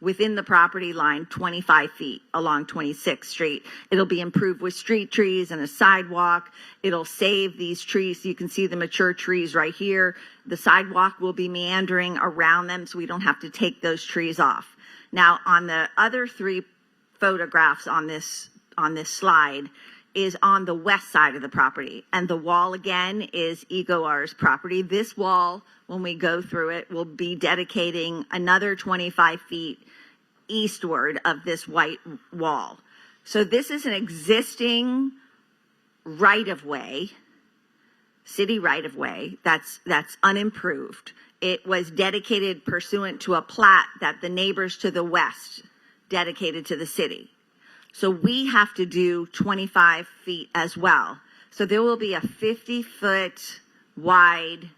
within the property line 25 feet along 26th Street. It'll be improved with street trees and a sidewalk. It'll save these trees. You can see the mature trees right here. The sidewalk will be meandering around them so we don't have to take those trees off. Now, on the other three photographs on this slide is on the west side of the property. And the wall, again, is Ecoar's property. This wall, when we go through it, will be dedicating another 25 feet eastward of this white wall. So this is an existing right-of-way, city right-of-way, that's unimproved. It was dedicated pursuant to a plat that the neighbors to the west dedicated to the city. So we have to do 25 feet as well. So there will be a 50-foot wide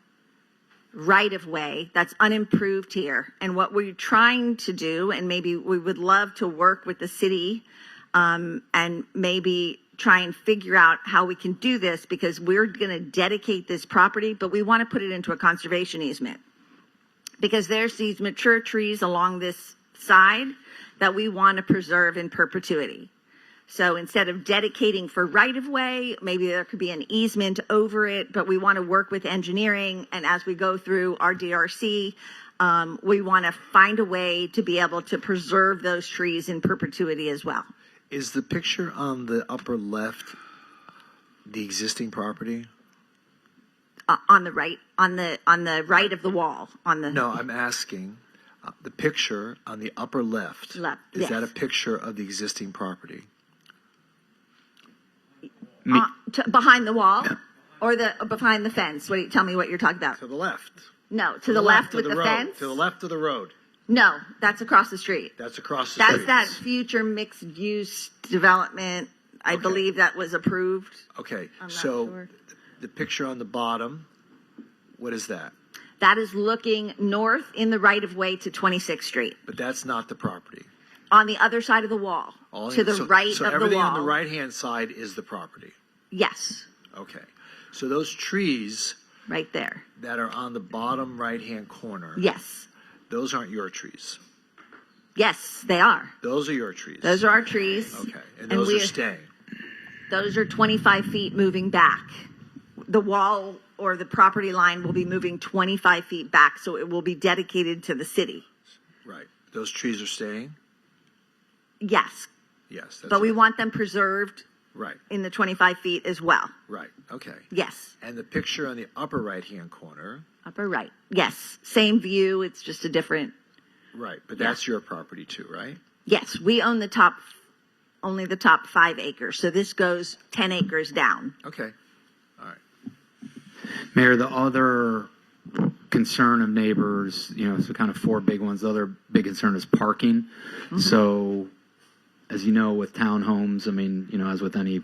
right-of-way that's unimproved here. And what we're trying to do, and maybe we would love to work with the city and maybe try and figure out how we can do this, because we're going to dedicate this property, but we want to put it into a conservation easement. Because there's these mature trees along this side that we want to preserve in perpetuity. So instead of dedicating for right-of-way, maybe there could be an easement over it, but we want to work with engineering, and as we go through our DRC, we want to find a way to be able to preserve those trees in perpetuity as well. Is the picture on the upper left the existing property? On the right of the wall. No, I'm asking. The picture on the upper left, is that a picture of the existing property? Behind the wall or behind the fence? Tell me what you're talking about. To the left. No, to the left with the fence? To the left of the road. No, that's across the street. That's across the street. That's that future mixed use development. I believe that was approved. Okay, so the picture on the bottom, what is that? That is looking north in the right-of-way to 26th Street. But that's not the property. On the other side of the wall, to the right of the wall. So everything on the right-hand side is the property? Yes. Okay. So those trees... right there. That are on the bottom right-hand corner... Yes. Those aren't your trees? Yes, they are. Those are your trees? Those are our trees. Okay. And those are staying? Those are 25 feet moving back. The wall or the property line will be moving 25 feet back, so it will be dedicated to the city. Right. Those trees are staying? Yes. Yes. But we want them preserved in the 25 feet as well. Right. Okay. Yes. And the picture on the upper right-hand corner? Upper right. Yes. Same view. It's just a different. Right. But that's your property too, right? Yes. We own only the top 5 acres. So this goes 10 acres down. Okay. All right. Mayor, the other concern of neighbors, so kind of 4 big ones. The other big concern is parking. Mm-hmm. So, as you know, with townhomes, as with any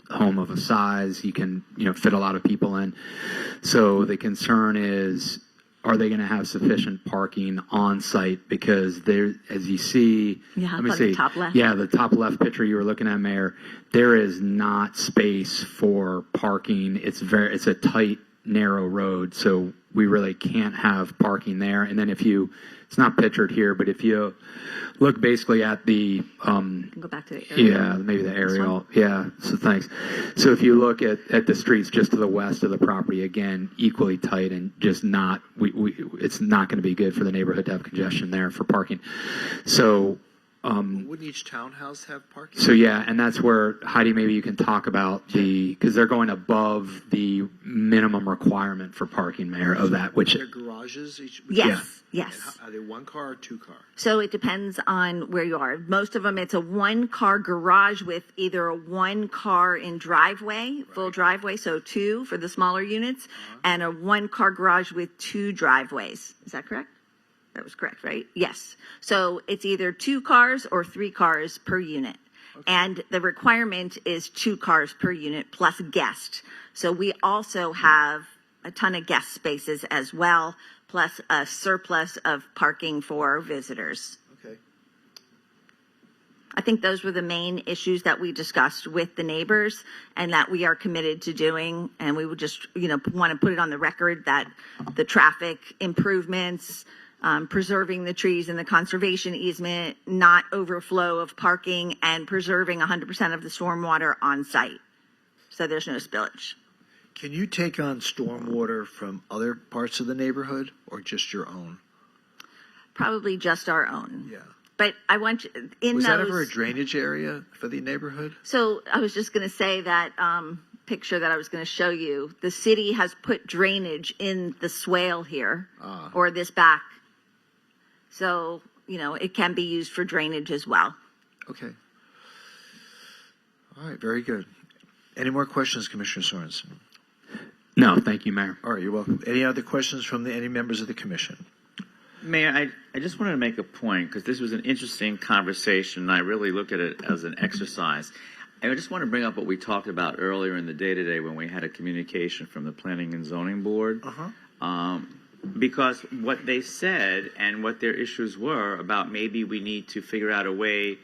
home of a size, you can, fit a lot of people in. So the concern is, are they going to have sufficient parking on site? Because there, as you see, let me see. The top left. Yeah, the top left picture you were looking at, Mayor, there is not space for parking. It's a tight, narrow road, so we really can't have parking there. And then it's not pictured here, but if you look basically at the go back to the aerial. Yeah, maybe the aerial. Yeah, so thanks. So if you look at the streets just to the west of the property, again, equally tight and just it's not going to be good for the neighborhood to have congestion there for parking. So Wouldn't each townhouse have parking? So yeah, and that's where Heidi, maybe you can talk about because they're going above the minimum requirement for parking, Mayor, of that, which Their garages each? Yes, Yeah. yes. And are they one car or two car? So it depends on where you are. Most of them, it's a one-car garage with either a one-car in driveway, full driveway, so two for the smaller units, and a one-car garage with two driveways. Is that correct? That was correct, right? Yes. So it's either 2 cars or 3 cars per unit. And the requirement is 2 cars per unit plus guest. So we also have a ton of guest spaces as well, plus a surplus of parking for visitors. Okay. I think those were the main issues that we discussed with the neighbors and that we are committed to doing. And we would just, want to put it on the record that the traffic improvements, preserving the trees in the conservation easement, not overflow of parking, and preserving 100% of the stormwater on site. So there's no spillage. Can you take on stormwater from other parts of the neighborhood or just your own? Probably just our own. Yeah. But I want you, Was that ever a drainage area for the neighborhood? So I was just going to say that picture that I was going to show you, the city has put drainage in the swale here or this back. So, it can be used for drainage as well. Okay. All right, very good. Any more questions, Commissioner Sorensen? No, thank you, Mayor. All right, you're welcome. Any other questions from any members of the commission? Mayor, I just wanted to make a point because this was an interesting conversation, and I really look at it as an exercise. I just want to bring up what we talked about earlier in the day today when we had a communication from the Planning and Zoning Board. Because what they said and what their issues were about maybe we need to figure out a way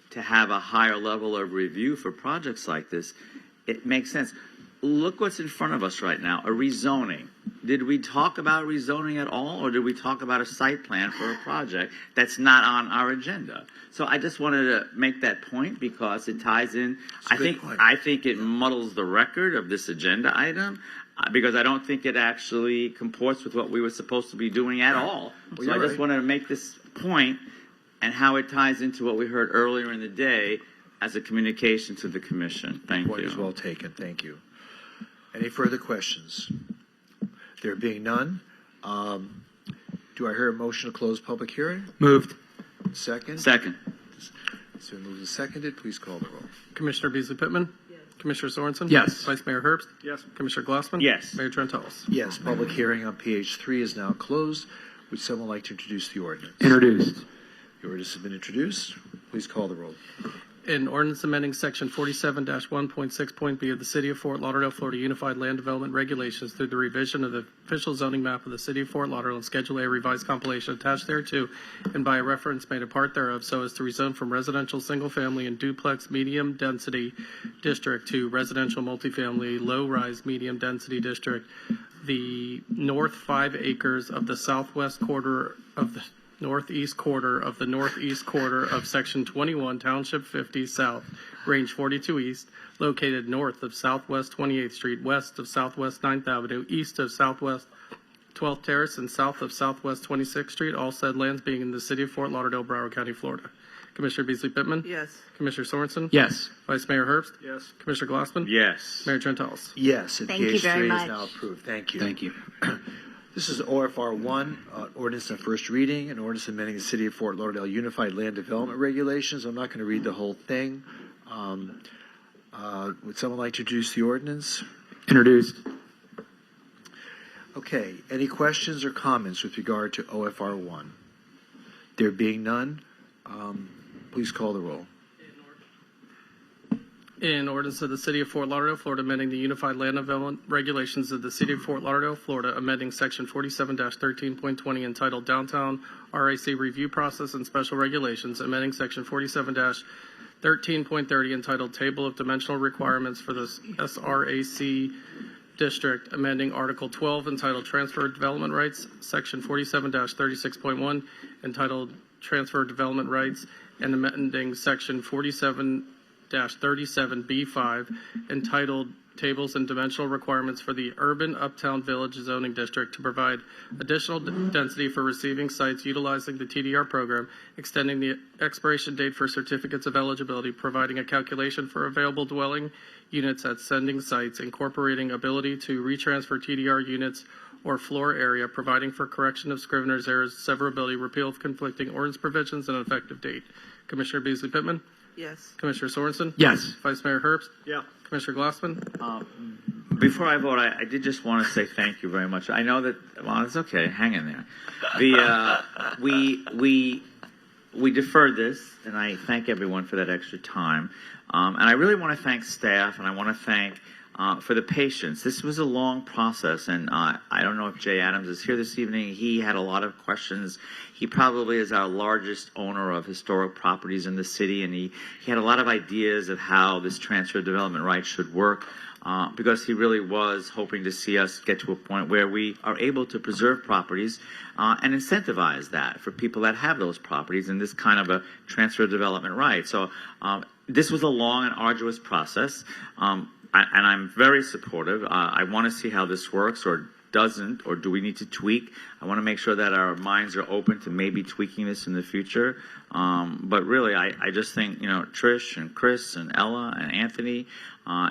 to have a higher level of review for projects like this, it makes sense. Look what's in front of us right now, a rezoning. Did we talk about rezoning at all, or did we talk about a site plan for a project that's not on our agenda? So I just wanted to make that point because it ties in. I think it muddles the record of this agenda item because I don't think it actually comports with what we were supposed to be doing at all. Well, so I just wanted to make this point and how it ties into what we heard earlier in the day as a communication to the commission. Thank you. Point is well taken. Thank you. Any further questions? There being none, do I hear a motion to close public hearing? Moved. Second? Second. It's been moved and seconded. Please call the roll. Commissioner Beasley Pittman? Yes. Commissioner Sorensen? Yes. Vice Mayor Herbst? Yes. Commissioner Glassman? Yes. Mayor Trentalis? Yes, public hearing on PH 3 is now closed. Would someone like to introduce the ordinance? Introduced. The ordinance has been introduced. Please call the roll. An ordinance amending section 47-1.6.b of the City of Fort Lauderdale, Florida Unified Land Development Regulations through the revision of the official zoning map of the City of Fort Lauderdale and Schedule A revised compilation attached thereto and by a reference made a part thereof so as to rezone from residential single-family and duplex medium-density district to residential multifamily low-rise medium-density district. The north 5 acres of the southwest quarter of the northeast quarter of the northeast quarter of Section 21, Township 50 South, Range 42 East, located north of Southwest 28th Street, west of Southwest 9th Avenue, east of Southwest 12th Terrace, and south of Southwest 26th Street, all said lands being in the City of Fort Lauderdale, Broward County, Florida. Commissioner Beasley Pittman? Yes. Commissioner Sorensen? Yes. Vice Mayor Herbst? Yes. Commissioner Glassman? Yes. Mayor Trentalis? Yes, and Thank you PH very 3 much. is now approved. Thank you. Thank you. This is OFR 1, ordinance on first reading, an ordinance amending the City of Fort Lauderdale Unified Land Development Regulations. I'm not going to read the whole thing. Would someone like to introduce the ordinance? Introduced. Okay. Any questions or comments with regard to OFR 1? There being none, please call the roll. In ordinance of the City of Fort Lauderdale, Florida, amending the Unified Land Development Regulations of the City of Fort Lauderdale, Florida, amending Section 47-13.20 entitled Downtown RAC Review Process and Special Regulations, amending Section 47-13.30 entitled Table of Dimensional Requirements for the SRAC District, amending Article 12 entitled Transfer Development Rights, Section 47-36.1 entitled Transfer Development Rights, and amending Section 47-37B5 entitled tables and dimensional requirements for the urban Uptown Village zoning district to provide additional density for receiving sites utilizing the TDR program, extending the expiration date for certificates of eligibility, providing a calculation for available dwelling units at sending sites, incorporating ability to retransfer TDR units or floor area, providing for correction of scrivener's errors, severability, repeal of conflicting ordinance provisions, and an effective date. Commissioner Beasley Pittman? Yes. Commissioner Sorensen? Yes. Vice Mayor Herbst? Yeah. Commissioner Glassman? Before I vote, I did just want to say thank you very much. I know that, well, it's okay. Hang in there. We deferred this, and I thank everyone for that extra time. And I really want to thank staff, and I want to thank for the patience. This was a long process, and I don't know if Jay Adams is here this evening. He had a lot of questions. He probably is our largest owner of historic properties in the city, and he had a lot of ideas of how this transfer of development rights should work. Because he really was hoping to see us get to a point where we are able to preserve properties and incentivize that for people that have those properties in this kind of a transfer of development right. So this was a long and arduous process, and I'm very supportive. I want to see how this works or doesn't, or do we need to tweak? I want to make sure that our minds are open to maybe tweaking this in the future. But really, I just think, Trish and Chris and Ella and Anthony,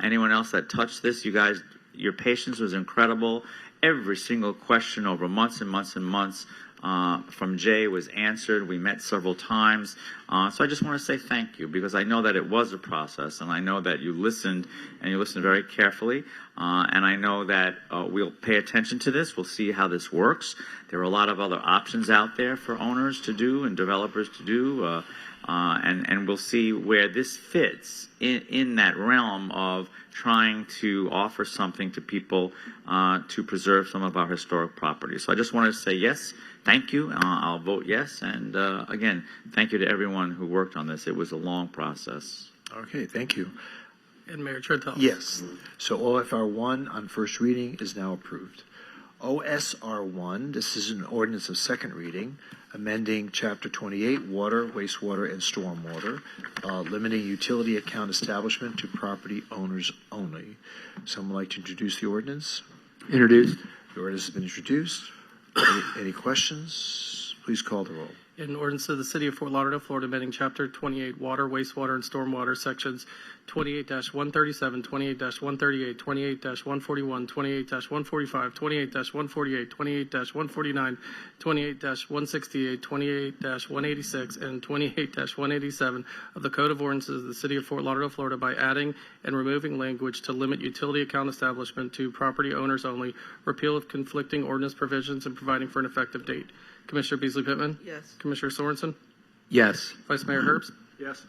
anyone else that touched this, you guys, your patience was incredible. Every single question over months and months and months from Jay was answered. We met several times. So I just want to say thank you, because I know that it was a process, and I know that you listened, and you listened very carefully. And I know that we'll pay attention to this. We'll see how this works. There are a lot of other options out there for owners to do and developers to do. And we'll see where this fits in that realm of trying to offer something to people to preserve some of our historic properties. So I just wanted to say yes, thank you. I'll vote yes. And again, thank you to everyone who worked on this. It was a long process. Okay, thank you. And Mayor Trenthal? Yes. So OFR 1 on first reading is now approved. OSR 1, this is an ordinance of second reading, amending Chapter 28, Water, Wastewater, and Stormwater, limiting utility account establishment to property owners only. Someone like to introduce the ordinance? Introduced. The ordinance has been introduced. Any questions? Please call the roll. In ordinance of the City of Fort Lauderdale, Florida, amending Chapter 28, Water, Wastewater, and Stormwater, Sections 28-137, 28-138, 28-141, 28-145, 28-148, 28-149, 28-168, 28-186, and 28-187 of the Code of Ordinances of the City of Fort Lauderdale, Florida, by adding and removing language to limit utility account establishment to property owners only, repeal of conflicting ordinance provisions, and providing for an effective date. Commissioner Beasley Pittman? Yes. Commissioner Sorensen? Yes. Vice Mayor Herbst? Yes.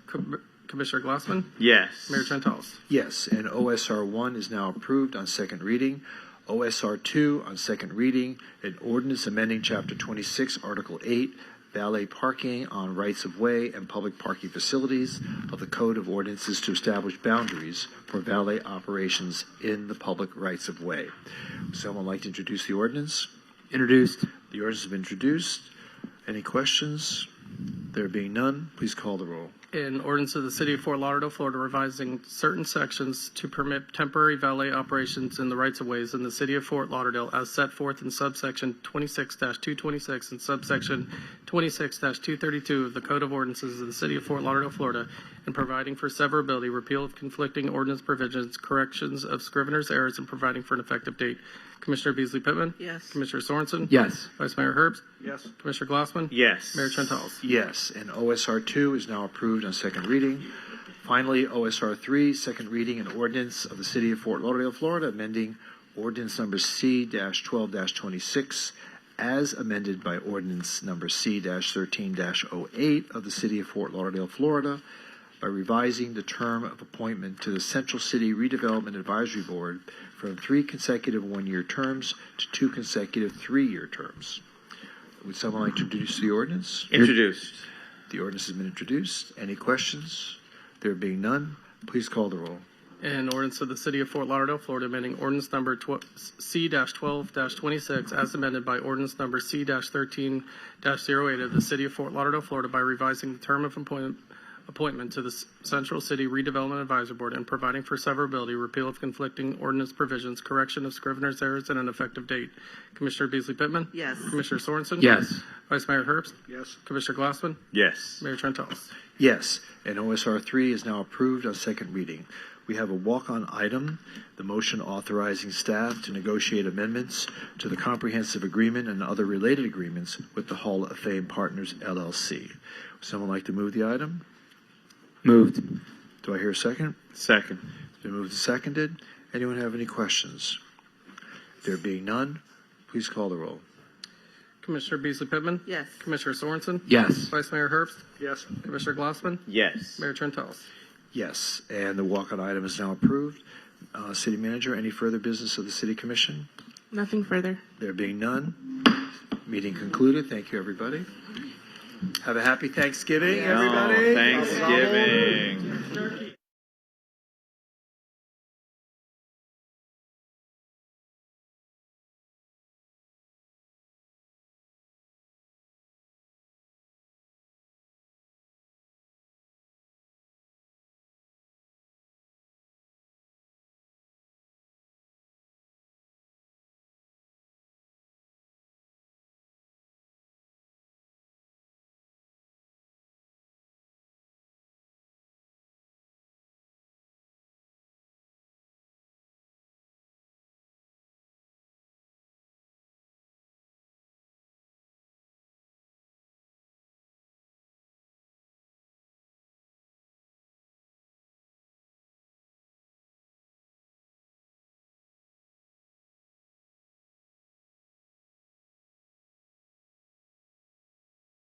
Commissioner Glassman? Yes. Mayor Trentalis? Yes, and OSR 1 is now approved on second reading. OSR 2 on second reading, an ordinance amending Chapter 26, Article 8, valet parking on rights-of-way and public parking facilities of the Code of Ordinances to establish boundaries for valet operations in the public rights-of-way. Would someone like to introduce the ordinance? Introduced. The ordinance has been introduced. Any questions? There being none, please call the roll. In ordinance of the City of Fort Lauderdale, Florida, revising certain sections to permit temporary valet operations in the rights-of-ways in the City of Fort Lauderdale as set forth in subsection 26-226 and subsection 26-232 of the Code of Ordinances of the City of Fort Lauderdale, Florida, and providing for severability, repeal of conflicting ordinance provisions, corrections of scrivener's errors, and providing for an effective date. Commissioner Beasley Pittman? Yes. Commissioner Sorensen? Yes. Vice Mayor Herbst? Yes. Commissioner Glassman? Yes. Mayor Trentalis? Yes, and OSR 2 is now approved on second reading. Finally, OSR 3, second reading, an ordinance of the City of Fort Lauderdale, Florida, amending ordinance number C-12-26 as amended by ordinance number C-13-08 of the City of Fort Lauderdale, Florida, by revising the term of appointment to the Central City Redevelopment Advisory Board from 3 consecutive one-year terms to 2 consecutive 3-year terms. Would someone like to introduce the ordinance? Introduced. The ordinance has been introduced. Any questions? There being none, please call the roll. An ordinance of the City of Fort Lauderdale, Florida, amending ordinance number C-12-26 as amended by ordinance number C-13-08 of the City of Fort Lauderdale, Florida, by revising the term of appointment to the Central City Redevelopment Advisory Board and providing for severability, repeal of conflicting ordinance provisions, correction of scrivener's errors, and an effective date. Commissioner Beasley Pittman? Yes. Commissioner Sorensen? Yes. Vice Mayor Herbst? Yes. Commissioner Glassman? Yes. Mayor Trentalles? Yes, and OSR 3 is now approved on second reading. We have a walk-on item, the motion authorizing staff to negotiate amendments to the comprehensive agreement and other related agreements with the Hall of Fame Partners, LLC. Would someone like to move the item? Moved. Do I hear a second? Second. It's been moved and seconded. Anyone have any questions? There being none, please call the roll. Commissioner Beasley Pittman? Yes. Commissioner Sorensen? Yes. Vice Mayor Herbst? Yes. Commissioner Glassman? Yes. Mayor Trentalles? Yes, and the walk-on item is now approved. City Manager, any further business of the City Commission? Nothing further. There being none, meeting concluded. Thank you, everybody. Have a happy Thanksgiving, everybody. Thanksgiving.